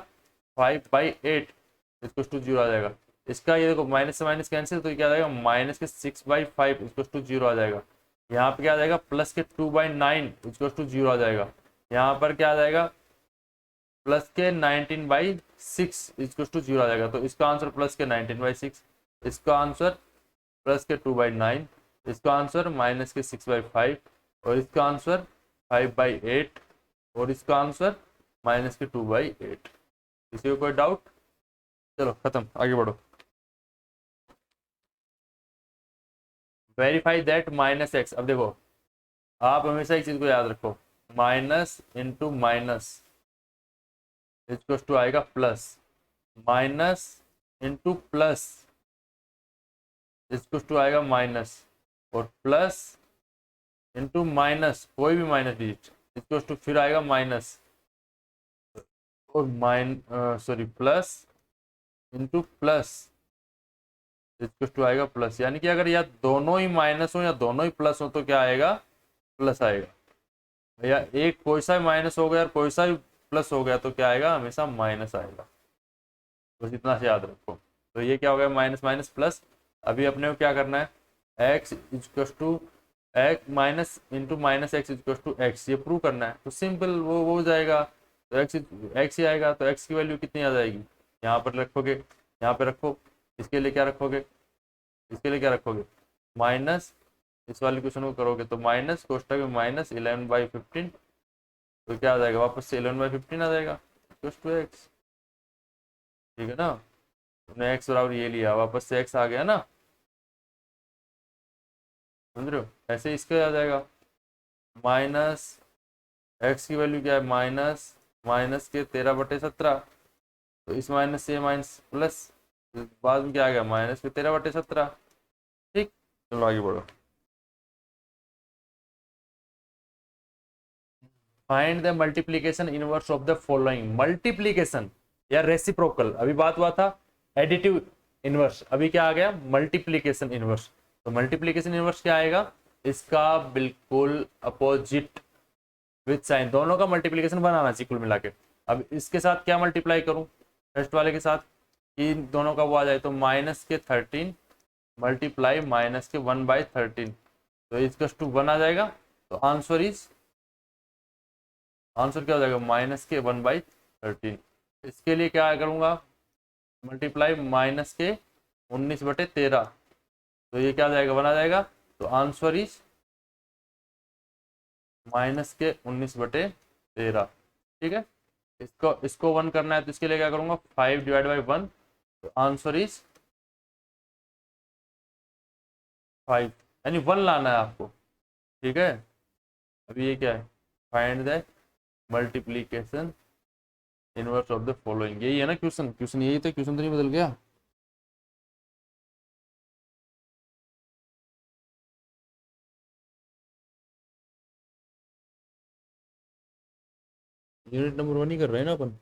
5/8 इक्वल टू जीरो आ जाएगा। इसका ये देखो माइनस से माइनस कैंसिल, तो क्या आ जाएगा, माइनस के 6/5 इक्वल टू जीरो आ जाएगा। यहाँ पे क्या आ जाएगा, प्लस के 2/9 इक्वल टू जीरो आ जाएगा। यहाँ पर क्या आ जाएगा, प्लस के 19/6 इक्वल टू जीरो आ जाएगा। तो इसका आंसर प्लस के 19/6, इसका आंसर प्लस के 2/9, इसका आंसर माइनस के 6/5, और इसका आंसर 5/8, और इसका आंसर माइनस के 2/8। किसी को कोई डाउट? चलो खत्म, आगे बढ़ो। Verify that minus x. अब देखो आप हमेशा एक चीज को याद रखो, minus into minus equal to आएगा प्लस, माइनस इंटू प्लस इसको टू आएगा माइनस, और प्लस इंटू माइनस कोई भी माइनस डिजिट इसको टू फिर आएगा माइनस, और सॉरी प्लस इंटू प्लस इसको टू आएगा प्लस। यानी कि अगर या दोनों ही माइनस हो या दोनों ही प्लस हो तो क्या आएगा, प्लस आएगा। भैया एक कोई सा माइनस हो गया और कोई सा भी प्लस हो गया तो क्या आएगा, हमेशा माइनस आएगा। बस इतना से याद रखो। तो ये क्या हो गया, माइनस माइनस प्लस। अभी अपने को क्या करना है, x इजक्वस to x minus into minus x इजक्वस to x, ये प्रूव करना है। तो सिंपल वो हो जाएगा, तो एक्स ही आएगा। तो एक्स की वैल्यू कितनी आ जाएगी, यहाँ पर रखोगे, यहाँ पे रखो। इसके लिए क्या रखोगे, इसके लिए क्या रखोगे, माइनस, इस वाले क्वेश्चन को करोगे तो माइनस कोष्टक में माइनस 11/15, तो क्या आ जाएगा, वापस से 11/15 आ जाएगा इक्वल्स टू एक्स। ठीक है ना, तुमने एक्स बराबर ये लिया, वापस से एक्स आ गया ना, समझ रहे हो। ऐसे इसका आ जाएगा माइनस एक्स की वैल्यू क्या है, माइनस माइनस के 13/17, तो इस माइनस से माइनस प्लस, बाद में क्या आ गया, माइनस के 13/17। ठीक, चलो आगे बढ़ो। Find the multiplication inverse of the following. Multiplication या रेसिप्रोकल, अभी बात हुआ था एडिटिव इनवर्स, अभी क्या आ गया, मल्टीप्लीकेशन इनवर्स। तो मल्टीप्लीकेशन इनवर्स क्या आएगा, इसका बिल्कुल अपोजिट विथ साइन, दोनों का मल्टीप्लीकेशन बनाना चाहिए कुल मिला के। अब इसके साथ क्या मल्टीप्लाई करूं, फर्स्ट वाले के साथ, इन दोनों का वो आ जाए तो माइनस के 13 मल्टीप्लाई माइनस के 1/13, तो इसका टू 1 आ जाएगा। तो आंसर इज, आंसर क्या हो जाएगा, माइनस के 1/13। इसके लिए क्या करूंगा, मल्टीप्लाई माइनस के 19/13, तो ये क्या आ जाएगा, 1 आ जाएगा। तो आंसर इज माइनस के 19/13। ठीक है, इसको इसको 1 करना है तो इसके लिए क्या करूंगा, 5/1, तो आंसर इज 5, यानी 1 लाना है आपको। ठीक है, अभी ये क्या है, find the multiplication inverse of the following, यही है ना क्वेश्चन, क्वेश्चन यही था, क्वेश्चन तो नहीं बदल गया। यूनिट नंबर 1 ही कर रहे हैं ना अपन।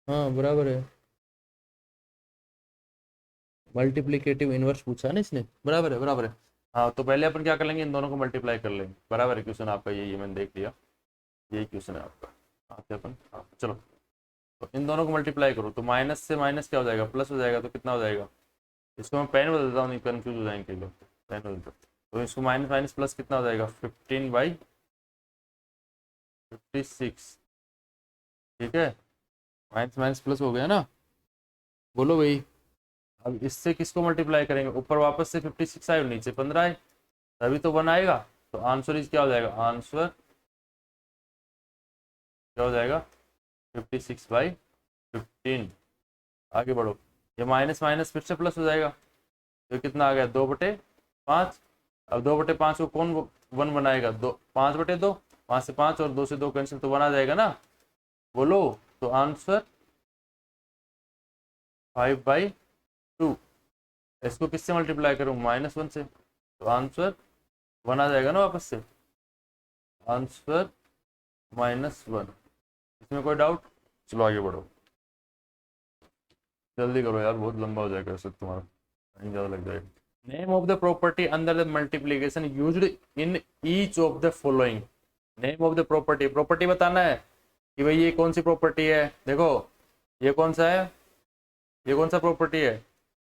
हाँ बराबर है, मल्टीप्लीकेटिव इनवर्स पूछा है ना इसने, बराबर है बराबर है। हाँ तो पहले अपन क्या कर लेंगे, इन दोनों को मल्टीप्लाई कर लेंगे, बराबर है। क्वेश्चन आपका यही है, मैंने देख लिया, यही क्वेश्चन है आपका। आते अपन, हाँ चलो। तो इन दोनों को मल्टीप्लाई करो तो माइनस से माइनस क्या हो जाएगा, प्लस हो जाएगा। तो कितना हो जाएगा, इसको मैं पेन बदल देता हूँ, नहीं कन्फ्यूज हो जाएंगे लोग, पेन बदल देता हूँ। तो इसको माइनस माइनस प्लस कितना हो जाएगा, 15/56। ठीक है, माइनस माइनस प्लस हो गया ना, बोलो भाई। अब इससे किसको मल्टीप्लाई करेंगे, ऊपर वापस से 56 आए और नीचे 15 आए, तभी तो 1 आएगा। तो आंसर इज क्या हो जाएगा, आंसर क्या हो जाएगा, 56/15। आगे बढ़ो, ये माइनस माइनस फिर से प्लस हो जाएगा, तो कितना आ गया, 2/5। अब 2/5 को कौन 1 बनाएगा, 5/2, 5 से 5 और 2 से 2 कैंसिल, तो 1 आ जाएगा ना, बोलो। तो आंसर 5/2। इसको किससे मल्टीप्लाई करूँ, -1 से, तो आंसर 1 आ जाएगा ना वापस से, आंसर -1। इसमें कोई डाउट, चलो आगे बढ़ो, जल्दी करो यार, बहुत लंबा हो जाएगा ऐसे, तुम्हारा टाइम ज़्यादा लग जाएगा। Name of the property under the multiplication used in each of the following. Name of the property, property बताना है कि भाई ये कौन सी प्रॉपर्टी है। देखो ये कौन सा है, ये कौन सा प्रॉपर्टी है,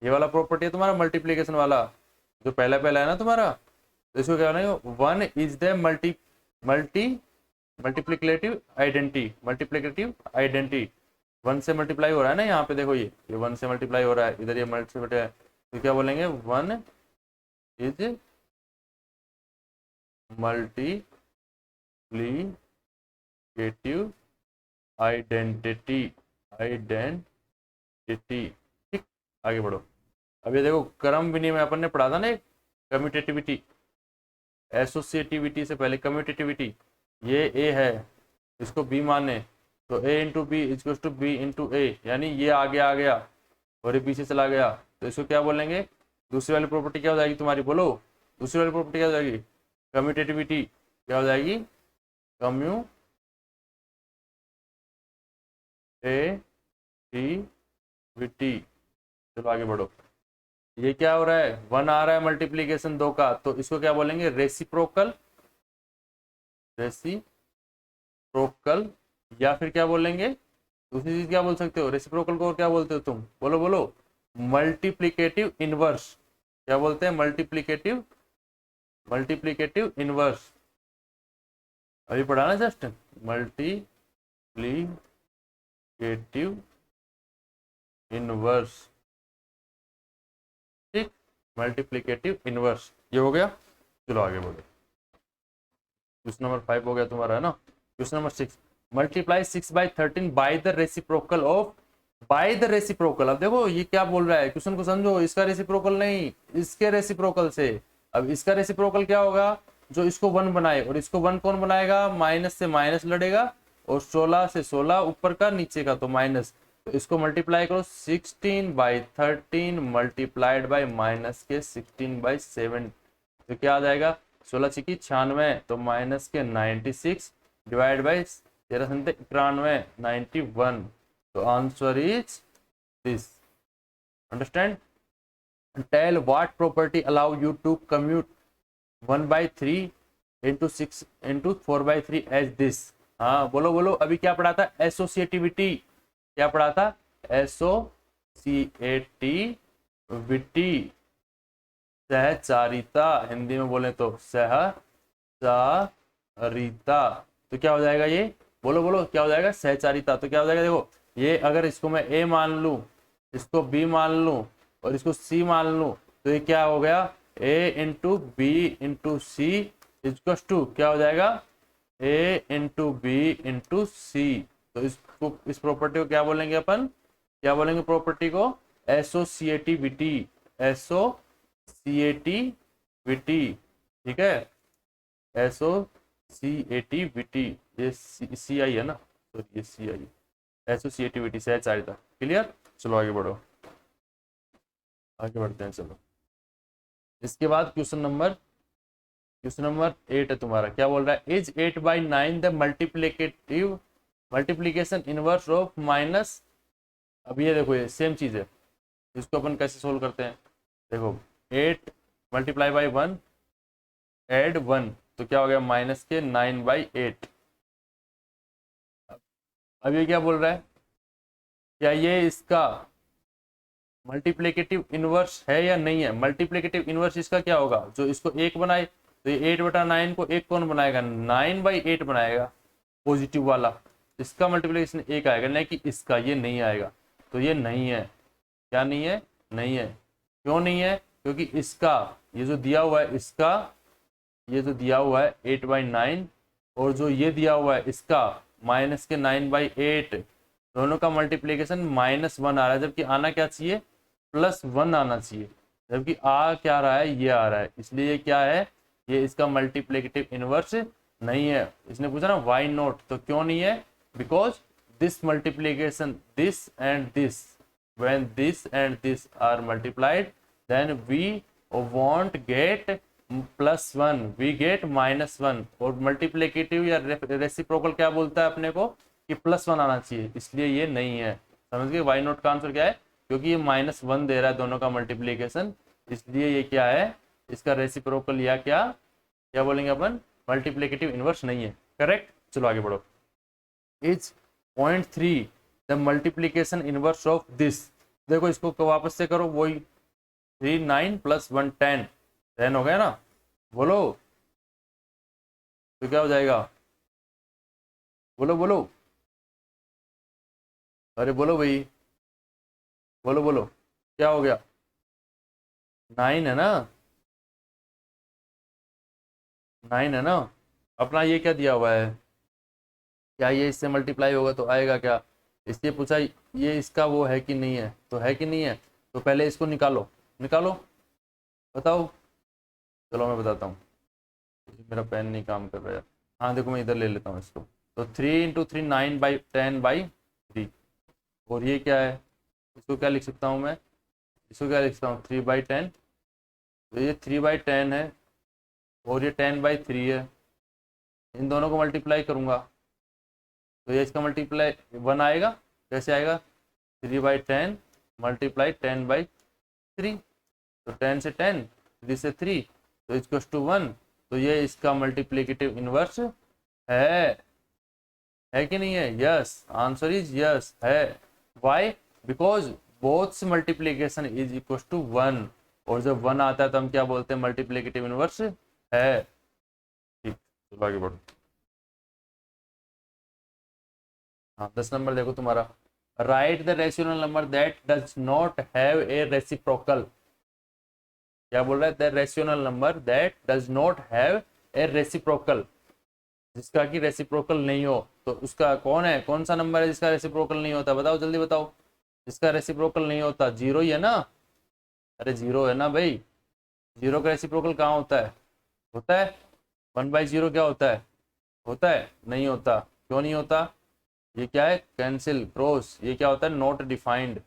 ये वाला प्रॉपर्टी है तुम्हारा मल्टीप्लीकेशन वाला, जो पहला पहला है ना तुम्हारा। तो इसको क्या है, 1 is the multi multiplicative identity, multiplicative identity. 1 से मल्टीप्लाई हो रहा है ना, यहाँ पे देखो ये 1 से मल्टीप्लाई हो रहा है, इधर ये मल्टीप्लाई है, तो क्या बोलेंगे, 1 इज मल्टीप्लिकेटिव आइडेंटिटी, आइडेंटिटी। ठीक, आगे बढ़ो। अब ये देखो क्रम विनिमय अपन ने पढ़ा था ना, कम्यूटेटिविटी, एसोसिएटिविटी से पहले कम्यूटेटिविटी, ये ए है, इसको बी माने, तो a into B equal to B into A, यानी ये आगे आ गया और ये पीछे चला गया, तो इसको क्या बोलेंगे, दूसरी वाली प्रॉपर्टी क्या हो जाएगी तुम्हारी, बोलो दूसरी वाली प्रॉपर्टी क्या हो जाएगी, कम्यूटेटिविटी क्या हो जाएगी, कम्यूटेटिविटी। चलो आगे बढ़ो। ये क्या हो रहा है, 1 आ रहा है मल्टीप्लीकेशन 2 का, तो इसको क्या बोलेंगे, रेसिप्रोकल, रेसिप्रोकल, या फिर क्या बोलेंगे, दूसरी चीज क्या बोल सकते हो, रेसिप्रोकल को और क्या बोलते हो तुम, बोलो बोलो, मल्टीप्लिकेटिव इनवर्स, क्या बोलते हैं, मल्टीप्लिकेटिव, मल्टीप्लिकेटिव इनवर्स, अभी पढ़ा ना जस्ट, मल्टीप्लिकेटिव इनवर्स, ठीक, मल्टीप्लिकेटिव इनवर्स, ये हो गया। चलो आगे बढ़ो, क्वेश्चन नंबर 5 हो गया तुम्हारा, है ना। Question number 6, multiply 6/13 by the reciprocal of, by the reciprocal. अब देखो ये क्या बोल रहा है, क्वेश्चन को समझो, इसका रेसिप्रोकल नहीं, इसके रेसिप्रोकल से। अब इसका रेसिप्रोकल क्या होगा, जो इसको 1 बनाए, और इसको 1 कौन बनाएगा, माइनस से माइनस लड़ेगा, और 16 से 16 ऊपर का नीचे का तो माइनस, तो इसको मल्टीप्लाई करो 16/13 मल्टीप्लाइड बाय माइनस के 16/7, तो क्या आ जाएगा, 16 छिकी 96, तो माइनस के 96 डिवाइड बाई 13 91 91, तो answer is this, understand. Tell what property allow you to commute 1/3 into 6 into 4/3 as this. हाँ बोलो बोलो, अभी क्या पढ़ा था, एसोसिएटिविटी, क्या पढ़ा था, एसोसिएटिविटी, सहचारिता, हिंदी में बोले तो सहचारिता, तो क्या हो जाएगा ये, बोलो बोलो क्या हो जाएगा, सहचारिता, तो क्या हो जाएगा, देखो ये अगर इसको मैं ए मान लूं, इसको बी मान लूं, और इसको सी मान लूं, तो ये क्या हो गया, A into B into C equal to क्या हो जाएगा, A into B into C. तो इसको, इस प्रॉपर्टी को क्या बोलेंगे अपन, क्या बोलेंगे प्रॉपर्टी को, एसोसिएटिविटी, एसोसिएटिविटी, ठीक है, एसोसिएटिविटी, ये सी आई है ना, तो ये सी आई, एसोसिएटिविटी, सहचारिता, क्लियर। चलो आगे बढ़ो, आगे बढ़ते हैं, चलो। इसके बाद क्वेश्चन नंबर 8 है तुम्हारा, क्या बोल रहा है, is 8/9 the multiplication inverse of minus. अब ये देखो, ये सेम चीज है, इसको अपन कैसे सोल्व करते हैं, देखो 8 मल्टीप्लाई बाई 1 एड 1, तो क्या हो गया, माइनस के 9/8। अब ये क्या बोल रहा है, क्या ये इसका मल्टीप्लिकेटिव इनवर्स है या नहीं है, मल्टीप्लिकेटिव इनवर्स इसका क्या होगा, जो इसको 1 बनाए, तो ये 8/9 को 1 कौन बनाएगा, 9/8 बनाएगा, पॉजिटिव वाला, इसका मल्टीप्लिकेशन 1 आएगा, नहीं कि इसका, ये नहीं आएगा, तो ये नहीं है, क्या नहीं है, नहीं है, क्यों नहीं है, क्योंकि इसका, ये जो दिया हुआ है इसका, ये जो दिया हुआ है 8/9, और जो ये दिया हुआ है इसका माइनस के 9/8, दोनों का मल्टीप्लीकेशन -1 आ रहा है, जबकि आना क्या चाहिए, +1 आना चाहिए, जबकि आ क्या रहा है, ये आ रहा है, इसलिए ये क्या है, ये इसका मल्टीप्लिकेटिव इनवर्स नहीं है। इसने पूछा ना वाई नॉट, तो क्यों नहीं है, because this multiplication, this and this, when this and this are multiplied then we won't get +1, we get -1, और मल्टीप्लिकेटिव या रेसिप्रोकल क्या बोलता है अपने को, कि +1 आना चाहिए, इसलिए ये नहीं है, समझ गए, वाई नॉट का आंसर क्या है, क्योंकि ये -1 दे रहा है दोनों का मल्टीप्लिकेशन, इसलिए ये क्या है, इसका रेसिप्रोकल, या क्या क्या बोलेंगे अपन, मल्टीप्लिकेटिव इनवर्स नहीं है, करेक्ट। चलो आगे बढ़ो, is 0.3 the multiplication inverse of this. देखो इसको वापस से करो, वही 3 9 + 1 10, 10 हो गया ना, बोलो तो क्या हो जाएगा, बोलो बोलो, अरे बोलो भाई, बोलो बोलो, क्या हो गया, 9 है ना, 9 है ना, अपना ये क्या दिया हुआ है, क्या ये इससे मल्टीप्लाई होगा तो आएगा क्या, इसलिए पूछा ये इसका वो है कि नहीं है, तो है कि नहीं है, तो पहले इसको निकालो, निकालो, बताओ, चलो मैं बताता हूँ, मेरा पेन नहीं काम कर रहा है, हाँ देखो मैं इधर ले लेता हूँ इसको, तो 3 × 3 9/10/3। और ये क्या है, इसको क्या लिख सकता हूँ मैं, इसको क्या लिख सकता हूँ 3/10। तो ये 3/10 है और ये 10/3 है। इन दोनों को मल्टीप्लाई करूँगा तो ये इसका मल्टीप्लाई 1 आएगा। कैसे आएगा, 3/10 मल्टीप्लाई 10/3। तो 10 से 10, 3 से 3, तो इक्वल्स टू 1। तो ये इसका मल्टीप्लिकेटिव इनवर्स है कि नहीं है? यस, आंसर इज यस है। Why? Because both multiplication is equal to 1, और जब 1 आता है तो हम क्या बोलते हैं, मल्टीप्लिकेटिव इनवर्स है। ठीक, चलो आगे बढ़ो। हाँ 10 नंबर देखो तुम्हारा, right the rational number that does not have a reciprocal. क्या बोल रहा है, the rational number that does not have a reciprocal, जिसका कि रेसिप्रोकल नहीं हो। तो उसका कौन है, कौन सा नंबर है जिसका रेसिप्रोकल नहीं होता, बताओ जल्दी बताओ। जिसका रेसिप्रोकल नहीं होता, जीरो ही है ना। अरे जीरो है ना भाई, जीरो का रेसिप्रोकल कहाँ होता है, होता है 1/0 क्या होता है, होता है, नहीं होता। क्यों नहीं होता, ये क्या है, कैंसिल क्रॉस, ये क्या होता है, नॉट डिफाइंड।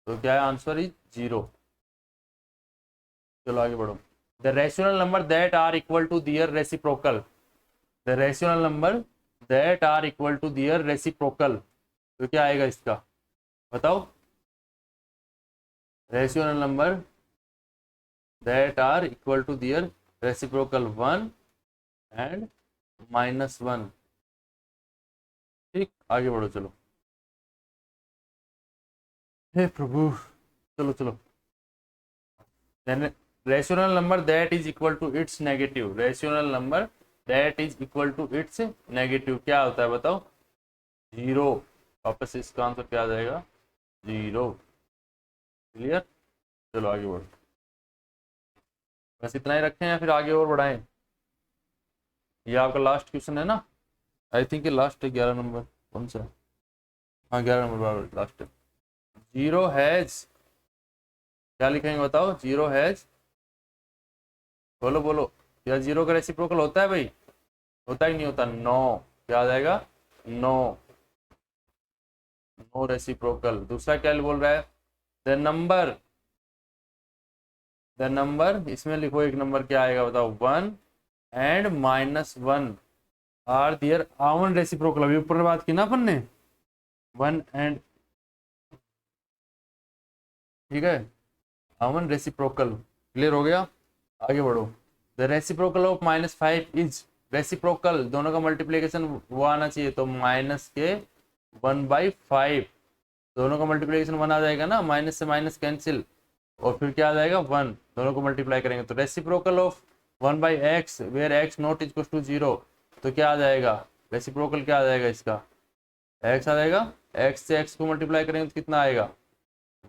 तो क्या है, आंसर इज 0। चलो आगे बढ़ो। The rational number that are equal to their reciprocal, the rational number that are equal to their reciprocal. तो क्या आएगा इसका, बताओ। Rational number that are equal to their reciprocal 1 and -1। ठीक, आगे बढ़ो चलो। हे प्रभु, चलो चलो। Rational number that is equal to its negative, rational number that is equal to its negative क्या होता है, बताओ। 0। वापस से इसका आंसर क्या आ जाएगा, 0। क्लियर, चलो आगे बढ़ो। बस इतना ही रखें या फिर आगे और बढ़ाएं, ये आपका लास्ट क्वेश्चन है ना, आई थिंक ये लास्ट है, 11 नंबर कौन सा है? हाँ 11 नंबर लास्ट है। जीरो हैज, क्या लिखेंगे बताओ, जीरो हैज, बोलो बोलो। क्या जीरो का रेसिप्रोकल होता है भाई, होता ही नहीं होता, नो। क्या आ जाएगा, नो, नो रेसिप्रोकल। दूसरा क्या बोल रहा है, द नंबर, द नंबर, इसमें लिखो एक नंबर क्या आएगा बताओ, 1 एंड -1 आर दियर आवन रेसिप्रोकल। अभी ऊपर बात की ना अपन ने, 1 एंड, ठीक है, आवन रेसिप्रोकल। क्लियर हो गया, आगे बढ़ो। The reciprocal of -5 is, reciprocal दोनों का मल्टीप्लीकेशन वो आना चाहिए, तो माइनस के 1/5, दोनों का मल्टीप्लीकेशन 1 आ जाएगा ना, माइनस से माइनस कैंसिल, और फिर क्या आ जाएगा 1, दोनों को मल्टीप्लाई करेंगे तो reciprocal of 1/x where x not equal to 0। तो क्या आ जाएगा, रेसिप्रोकल क्या आ जाएगा इसका, x आ जाएगा, x से x को मल्टीप्लाई करेंगे तो कितना आएगा,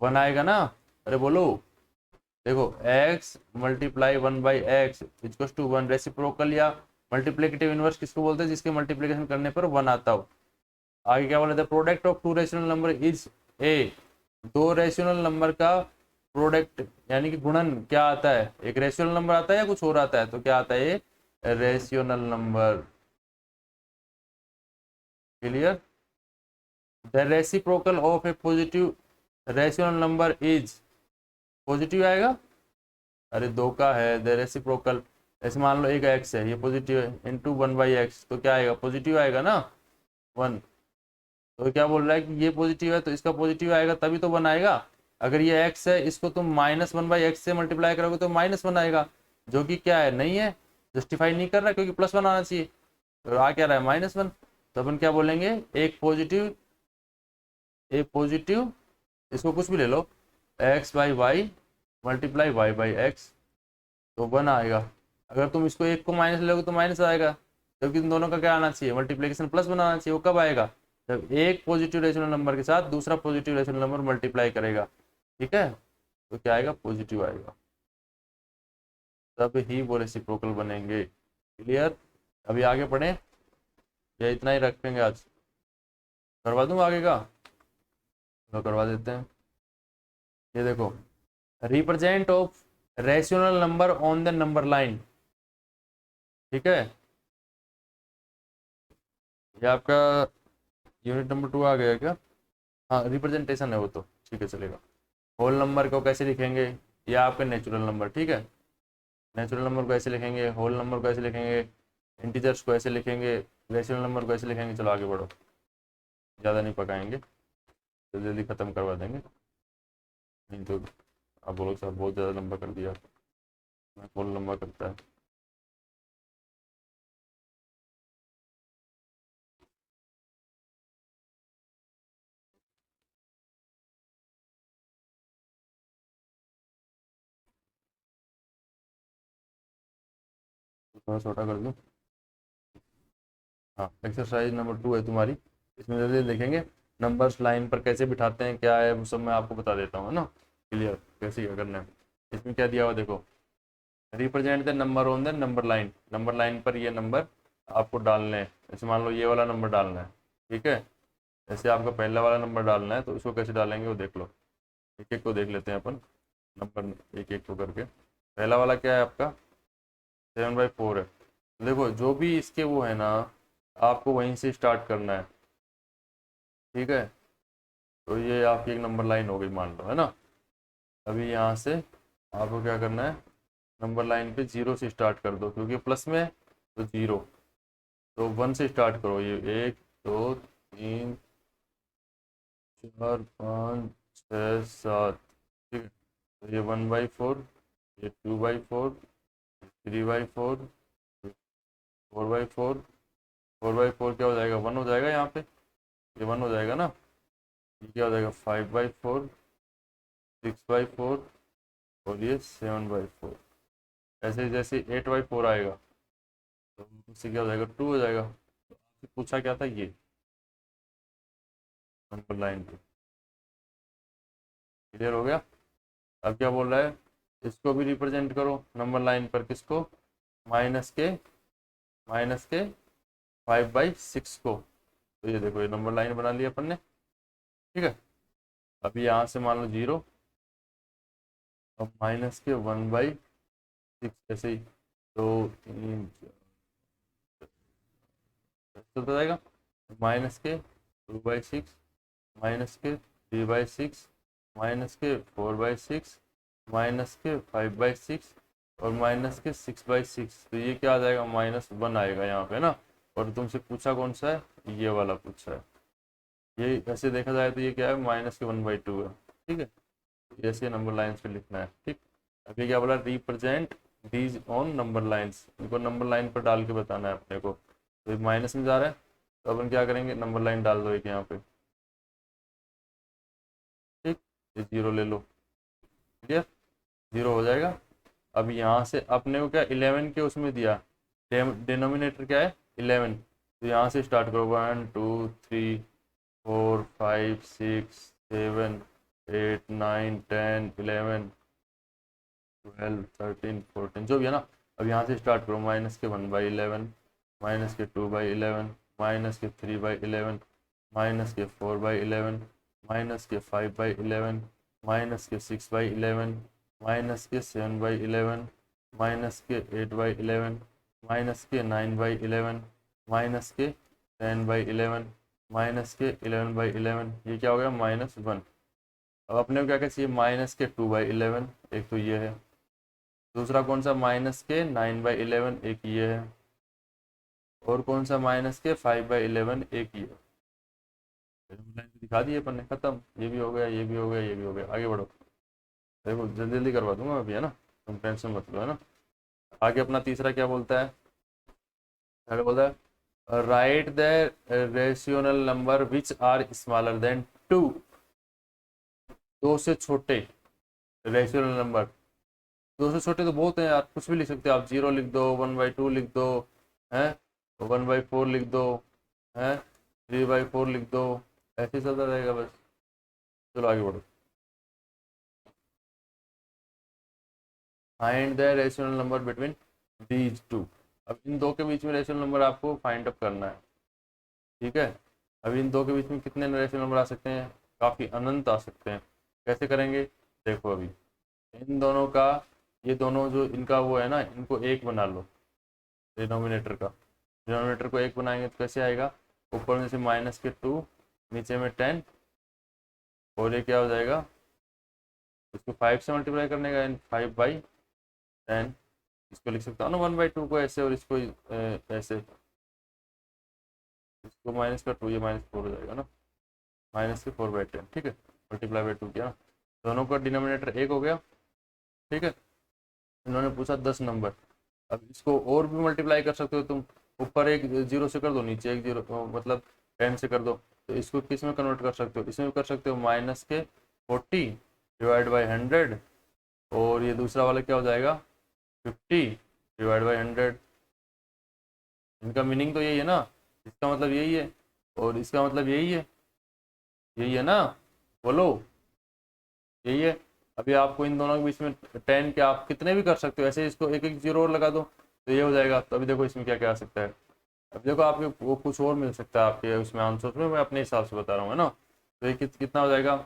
1 आएगा ना। अरे बोलो, देखो x multiply 1/x equal to 1। Reciprocal या मल्टीप्लिकेटिव इनवर्स किसको बोलते हैं, जिसके मल्टीप्लिकेशन करने पर 1 आता हो। आगे क्या बोला, the product of two rational number is a, दो रेशनल नंबर का प्रोडक्ट यानी कि गुणन क्या आता है, एक रेशनल नंबर आता है या कुछ और आता है, तो क्या आता है, ये rational number. Clear, the reciprocal of A positive rational number is, positive आएगा, अरे 2 का है द रेसिप्रोकल, ऐसे मान लो एक एक्स है, ये पॉजिटिव है, इंटू 1/x, तो क्या आएगा, पॉजिटिव आएगा ना 1। तो क्या बोल रहा है कि ये पॉजिटिव है तो इसका पॉजिटिव आएगा, तभी तो 1 आएगा। अगर ये x है, इसको तुम -1/x से मल्टीप्लाई करोगे तो -1 आएगा, जो कि क्या है, नहीं है, जस्टिफाई नहीं कर रहा क्योंकि +1 आना चाहिए, तो आ क्या रहा है, -1। तो अपन क्या बोलेंगे, एक पॉजिटिव, एक पॉजिटिव, इसको कुछ भी ले लो, x/y मल्टीप्लाई y/x, तो 1 आएगा। अगर तुम इसको एक को माइनस लोगे तो माइनस आएगा, जबकि इन दोनों का क्या आना चाहिए, मल्टीप्लिकेशन +1 आना चाहिए। वो कब आएगा, जब एक पॉजिटिव रेशनल नंबर के साथ दूसरा पॉजिटिव रेशनल नंबर मल्टीप्लाई करेगा, ठीक है, तो क्या आएगा, पॉजिटिव आएगा, तब ही वो रेसिप्रोकल बनेंगे। क्लियर, अभी आगे पढ़ें या इतना ही रखेंगे आज, करवा दूँ आगे का, तो करवा देते हैं। ये देखो, represent of rational number on the number line, ठीक है, ये आपका यूनिट नंबर 2 आ गया क्या? हाँ, रिप्रेजेंटेशन है वो तो, ठीक है चलेगा। होल नंबर को कैसे लिखेंगे? ये आपका नेचुरल नंबर, ठीक है। नेचुरल नंबर को ऐसे लिखेंगे, होल नंबर को ऐसे लिखेंगे, इंटीजर्स को ऐसे लिखेंगे, रेशनल नंबर को ऐसे लिखेंगे। चलो आगे बढ़ो, ज़्यादा नहीं पकाएंगे, जल्दी जल्दी ख़त्म करवा देंगे, नहीं तो आप बोलोगे साहब बहुत ज़्यादा लंबा कर दिया। मैं कौन लंबा करता है? थोड़ा छोटा कर दूँ? हाँ, एक्सरसाइज नंबर 2 है तुम्हारी। इसमें जल्दी लिखेंगे, नंबर्स लाइन पर कैसे बिठाते हैं, क्या है वो सब मैं आपको बता देता हूँ, है ना। क्लियर कैसे क्या करना है। इसमें क्या दिया हुआ देखो, represent the number on the number line. Number line पर ये नंबर आपको डालने हैं। जैसे मान लो ये वाला नंबर डालना है, ठीक है। जैसे आपका पहला वाला नंबर डालना है, तो इसको कैसे डालेंगे वो देख लो। एक एक को देख लेते हैं अपन, नंबर एक एक को करके। पहला वाला क्या है आपका? 7/4 है। देखो जो भी इसके वो है ना, आपको वहीं से स्टार्ट करना है, ठीक है। तो ये आपकी एक नंबर लाइन हो गई मान लो, है ना। अभी यहाँ से आपको क्या करना है, नंबर लाइन पे 0 से स्टार्ट कर दो, क्योंकि प्लस में है तो 0। तो 1 से स्टार्ट करो, ये 1 2 3 4 5 6 7, ठीक है। तो ये 1/4, ये 2/4, 3/4, 4/4। 4/4 क्या हो जाएगा? 1 हो जाएगा यहाँ पे, ये 1 हो जाएगा ना। ये क्या हो जाएगा? 5/4, 6/4, और ये 7/4। ऐसे जैसे 8/4 आएगा, तो उससे क्या हो जाएगा? 2 हो जाएगा। तो आपसे पूछा क्या था? ये नंबर लाइन पे। क्लियर हो गया? अब क्या बोल रहा है, इसको भी रिप्रेजेंट करो नंबर लाइन पर। किसको? माइनस के 5/6 को। तो ये देखो, ये नंबर लाइन बना ली अपन ने, ठीक है। अभी यहाँ से मान लो 0, अब माइनस के 1/6, ऐसे ही 2 3 चलता जाएगा। -के 2/6, -के 3/6, -के 4/6, -के 5/6, और -के 6/6। तो ये क्या आ जाएगा? -1 आएगा यहाँ पे ना। और तुमसे पूछा कौन सा है? ये वाला पूछा है। ये ऐसे देखा जाए तो ये क्या है? -के 1/2 है, ठीक है। ऐसे नंबर लाइन्स पे लिखना है, ठीक। अभी क्या बोला? Represent these on number lines. इनको नंबर लाइन पर डाल के बताना है अपने को। तो ये माइनस में जा रहा है, तो अपन क्या करेंगे? नंबर लाइन डाल दो एक यहाँ पे, ठीक। ये 0 ले लो, क्लियर। 0 हो जाएगा। अब यहाँ से अपने को क्या 11 के उसमें दिया, डिनोमिनेटर क्या है? 11। तो यहाँ से स्टार्ट करो, 1 2 3 4 5 6 7 8 9 10 11 12 13 14, जो भी है ना। अब यहाँ से स्टार्ट करो, -के 1/11, -के 2/11, -के 3/11, -के 4/11, -के 5/11, -के 6/11, -के 7/11, -के 8/11, -के 9/11, -के 10/11, -के 11/11। ये क्या हो गया? -1। अब अपने को क्या क्या चाहिए? -के 2/11, एक तो ये है। दूसरा कौन सा? -के 9/11, एक ये है। और कौन सा? -के 5/11, एक ये। लाइन दिखा दिए अपन ने, खत्म। ये भी हो गया, ये भी हो गया, ये भी हो गया। आगे बढ़ो, देखो जल्दी जल्दी करवा दूंगा अभी, है ना। तुम टेंशन मत लो, है ना। आगे अपना तीसरा क्या बोलता है? क्या बोलता है? Write the rational number which are smaller than 2। 2 से छोटे रेशनल नंबर। 2 से छोटे तो बहुत हैं यार, कुछ भी लिख सकते हो आप। 0 लिख दो, 1/2 लिख दो, है 1/4 लिख दो, है 3/4 लिख दो। ऐसे ही चलता रहेगा बस। चलो आगे बढ़ो। Find the rational number between these two. अब इन दो के बीच में रेशनल नंबर आपको फाइंड अप करना है, ठीक है। अब इन दो के बीच में कितने रेशनल नंबर आ सकते हैं? काफ़ी अनंत आ सकते हैं। कैसे करेंगे? देखो अभी इन दोनों का, ये दोनों जो इनका वो है ना, इनको एक बना लो, डिनोमिनेटर का। डिनोमिनेटर को एक बनाएंगे तो कैसे आएगा? ऊपर में से माइनस के 2, नीचे में 10, और ये क्या हो जाएगा, इसको 5 से मल्टीप्लाई करने का, 5/10। इसको लिख सकता हूँ ना 1/2 को ऐसे, और इसको ऐसे, इसको -2, ये -4 हो जाएगा ना, -4/10, ठीक है, मल्टीप्लाई बाई 2 किया ना, दोनों का डिनोमिनेटर 1 हो गया, ठीक है। इन्होंने पूछा 10 नंबर, अब इसको और भी मल्टीप्लाई कर सकते हो तुम, ऊपर एक 0 से कर दो, नीचे एक 0, मतलब 10 से कर दो, तो इसको किस में कन्वर्ट कर सकते हो, इसमें कर सकते हो -40 डिवाइड बाई 100, और ये दूसरा वाला क्या हो जाएगा 50 डिवाइड बाई 100। इनका मीनिंग तो यही है ना, इसका मतलब यही है, और इसका मतलब यही है ना, बोलो, यही है। अभी आपको इन दोनों के बीच में 10 के आप कितने भी कर सकते हो, ऐसे इसको एक एक 0 और लगा दो तो ये हो जाएगा। तो अभी देखो इसमें क्या क्या आ सकता है, अब देखो आपके वो कुछ और मिल सकता है आपके उसमें आंसर में, मैं अपने हिसाब से बता रहा हूँ, है ना। तो ये कितना हो जाएगा,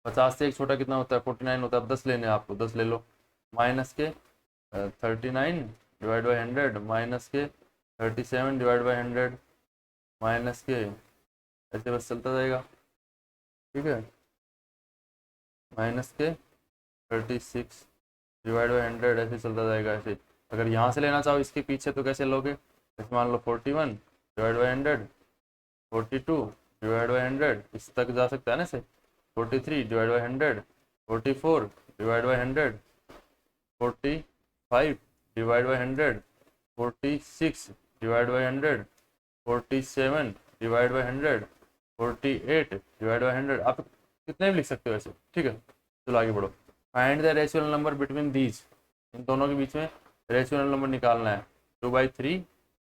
50 से एक छोटा कितना होता है, 49 होता है। अब 10 लेने हैं आपको, 10 ले लो, माइनस के 39 डिवाइड बाई 100, माइनस के 37 डिवाइड बाई 100, माइनस के, ऐसे बस चलता जाएगा, ठीक है, माइनस के 36 डिवाइड बाई 100, ऐसे चलता जाएगा ऐसे। अगर यहाँ से लेना चाहो इसके पीछे तो कैसे लोगे, जैसे मान लो 41 डिवाइड बाई 100, 42 डिवाइड बाई 100, इस तक जा सकता है ना ऐसे, 43 divide by 100, 44 divide by 100, 45 divide by 100, 46 divide by 100, 47 divide by 100, 48 divide by 100, आप कितने भी लिख सकते हो ऐसे, ठीक है। चलो आगे बढ़ो। Find the rational number between these, इन दोनों के बीच में रेशनल नंबर निकालना है। 2/3,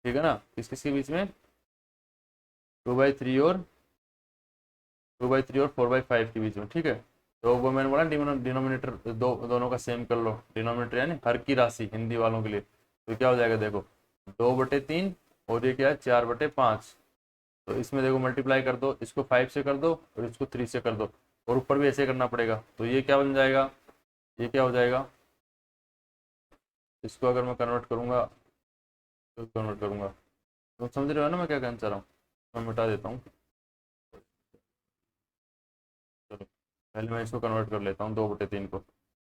ठीक है ना, किस किस के बीच में, 2/3 और 4/5 के बीच में, ठीक है। तो वो मैंने बोला डिनोमिनेटर दोनों का सेम कर लो, डिनोमिनेटर यानी हर की राशि हिंदी वालों के लिए। तो क्या हो जाएगा देखो, 2/3 और ये क्या है 4/5। तो इसमें देखो मल्टीप्लाई कर दो, इसको 5 से कर दो और इसको 3 से कर दो, और ऊपर भी ऐसे करना पड़ेगा। तो ये क्या बन जाएगा, ये क्या हो जाएगा, इसको अगर मैं कन्वर्ट करूँगा, तो कन्वर्ट करूँगा, तो समझ रहे हो ना मैं क्या कहना चाह रहा हूँ। मैं मिटा देता हूँ, चलो पहले मैं इसको कन्वर्ट कर लेता हूँ 2/3 को।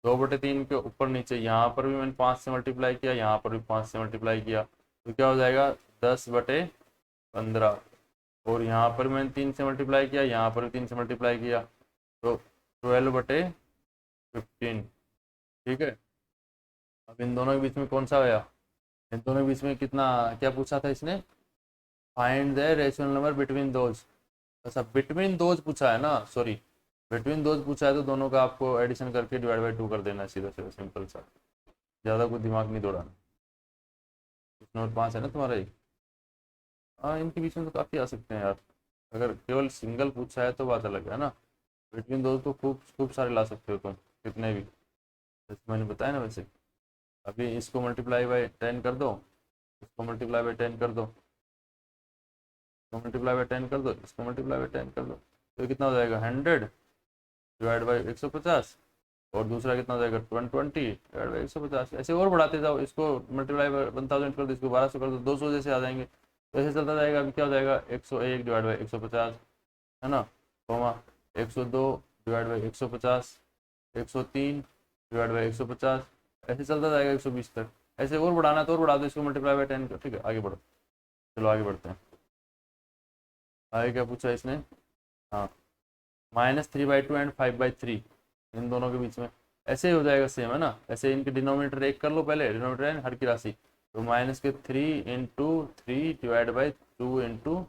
2/3 के ऊपर नीचे, यहाँ पर भी मैंने 5 से मल्टीप्लाई किया, यहाँ पर भी 5 से मल्टीप्लाई किया, तो क्या हो जाएगा 10/15। और यहाँ पर मैंने 3 से मल्टीप्लाई किया, यहाँ पर भी 3 से मल्टीप्लाई किया, तो 12/15, ठीक है। अब इन दोनों के बीच में कौन सा आया, इन दोनों के बीच में कितना, क्या पूछा था इसने, find the rational number between those. अच्छा बिटवीन दोज पूछा है ना, सॉरी, बिटवीन दोज पूछा है, तो दोनों का आपको एडिशन करके डिवाइड बाई 2 कर देना है, सीधा सीधा सिंपल सा, ज़्यादा कुछ दिमाग नहीं दौड़ाना। नंबर 5 है ना तुम्हारा ये, हाँ इनके बीच में तो काफ़ी आ सकते हैं यार, अगर केवल सिंगल पूछा है तो बात अलग है ना। बिटवीन दोज तो खूब खूब सारे ला सकते हो तुम, कितने भी, जैसे मैंने बताया ना वैसे। अभी इसको मल्टीप्लाई बाई 10 कर दो, इसको मल्टीप्लाई बाई 10 कर दो, इसको मल्टीप्लाई बाई 10 कर दो, इसको मल्टीप्लाई बाई 10 कर दो, तो कितना हो जाएगा 100 डिवाइड बाई 150, और दूसरा कितना हो जाएगा 120 डिवाइड बाई 150। ऐसे और बढ़ाते जाओ, इसको मल्टीप्लाई बाई 1000 कर दो, इसको 1200 कर दो, 200 जैसे आ जाएंगे, तो ऐसे चलता जाएगा। अभी क्या हो जाएगा 101 डिवाइड बाई 150, है ना, comma 102 divide by 150, 103 divide by 150, ऐसे चलता जाएगा 120 तक। ऐसे और बढ़ाना तो और बढ़ा दो, इसको मल्टीप्लाई बाई 10 कर, ठीक है आगे बढ़ो। चलो आगे बढ़ते हैं, आगे क्या पूछा इसने, हाँ -3/2 एंड 5/3, इन दोनों के बीच में ऐसे ही हो जाएगा सेम, है ना। ऐसे इनके डिनोमिनेटर एक कर लो पहले, डिनोमिनेटर है हर की राशि, तो -3 × 3 डिवाइड बाई 2 ×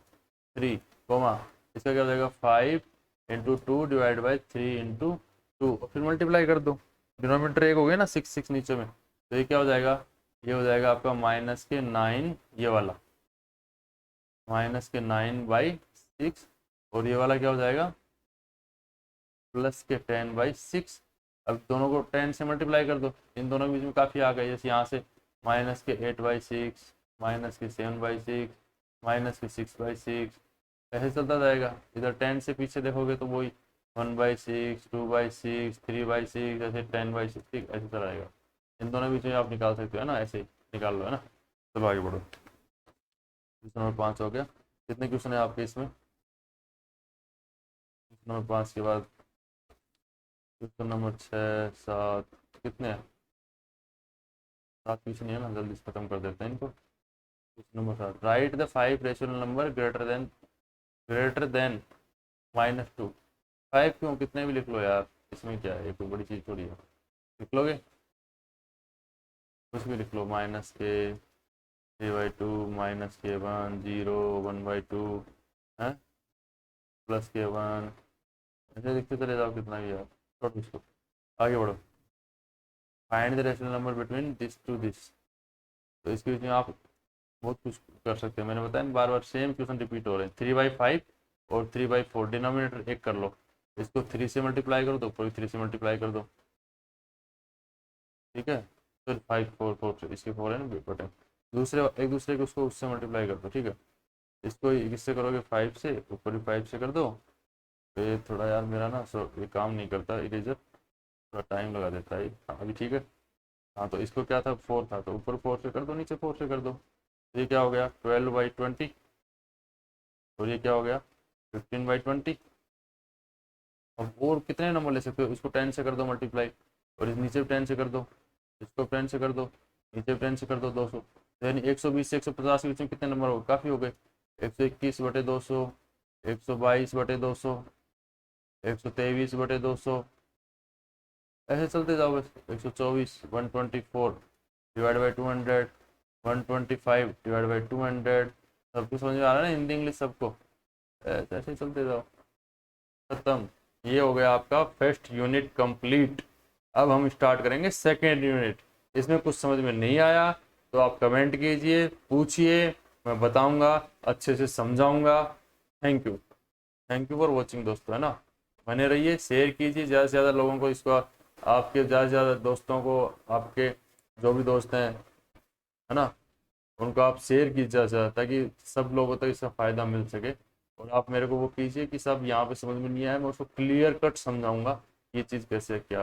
3, कोमा इसका क्या हो जाएगा 5 × 2 डिवाइड बाई 3 × 2, और फिर मल्टीप्लाई कर दो, डिनोमिनेटर एक हो गया ना, 6 नीचे में, तो ये क्या हो जाएगा, ये हो जाएगा आपका -9, ये वाला -9/6, और ये वाला क्या हो जाएगा +10/6। अब दोनों को 10 से मल्टीप्लाई कर दो, इन दोनों के बीच में काफ़ी आ गई, जैसे यहाँ से -8/6, -7/6, -6/6, ऐसे चलता जाएगा। इधर 10 से पीछे देखोगे तो वही 1/6, 2/6, 3/6, ऐसे 10/6, ठीक ऐसे चला जाएगा। इन दोनों के बीच में आप निकाल सकते हो ना, ऐसे ही निकाल लो, है ना। चलो आगे बढ़ो, नंबर 5 हो गया। कितने क्वेश्चन है आपके इसमें? नंबर 5 के बाद क्वेश्चन नंबर 6, 7, कितने हैं? 7 क्वेश्चन है ना, जल्दी से खत्म कर देते हैं इनको। Question number 7, right the 5 rational number greater than -2। 5 क्यों, कितने भी लिख लो यार, इसमें क्या है, ये कोई बड़ी चीज़ थोड़ी है। लिख लोगे, कुछ भी लिख लो, -k3/2, -k1, 0, 1/2 है, +k1, ऐसे लिखते चले जाओ कितना भी यार, छोड़ इसको, आगे बढ़ो। Find the rational number between this to this. तो इसके बीच में आप बहुत कुछ कर सकते हैं, मैंने बताया बार बार सेम क्वेश्चन रिपीट हो रहे हैं। 3/5 और 3/4, डिनोमिनेटर एक कर लो, इसको 3 से मल्टीप्लाई करो तो ऊपर भी 3 से मल्टीप्लाई कर दो, ठीक है। फिर 5, 4, 4 इसके 4 है ना बटे, दूसरे एक दूसरे को उसको उससे मल्टीप्लाई कर दो, ठीक है। इसको किससे करोगे, 5 से, ऊपर भी 5 से कर दो। तो ये थोड़ा यार मेरा ना ये काम नहीं करता इरेजर, थोड़ा टाइम लगा देता है। हाँ, अभी ठीक है। हाँ, तो इसको क्या था, 4 था, तो ऊपर 4 से कर दो, नीचे 4 से कर दो। तो ये क्या हो गया, 12/20। और ये क्या हो गया, 15/20। अब और कितने नंबर ले सकते हो, इसको 10 से कर दो मल्टीप्लाई, और इस नीचे 10 से कर दो, इसको 10 से कर दो, नीचे 10 से कर दो 200। तो यानी 120 से 150 के बीच में कितने नंबर हो गए, काफ़ी हो गए। 121/200, 122/200, 123/200, ऐसे चलते जाओ बस। 124, 124 डिवाइड बाई 200, 125 डिवाइड बाई 200। सबको समझ में आ रहा है ना, हिंदी इंग्लिश सबको, ऐसे ऐसे चलते जाओ, खत्म। ये हो गया आपका फर्स्ट यूनिट कंप्लीट। अब हम स्टार्ट करेंगे सेकेंड यूनिट। इसमें कुछ समझ में नहीं आया तो आप कमेंट कीजिए, पूछिए, मैं बताऊंगा, अच्छे से समझाऊंगा। Thank you, thank you for watching दोस्तों, है ना। बने रहिए, शेयर कीजिए ज़्यादा से ज़्यादा लोगों को इसको, आपके ज़्यादा से ज़्यादा दोस्तों को, आपके जो भी दोस्त हैं, है ना, उनको आप शेयर कीजिए ज़्यादा से ज़्यादा, ताकि सब लोगों तक इसका फ़ायदा मिल सके। और आप मेरे को वो कीजिए कि सब यहाँ पे समझ में नहीं आया, मैं उसको क्लियर कट समझाऊंगा ये चीज़ कैसे क्या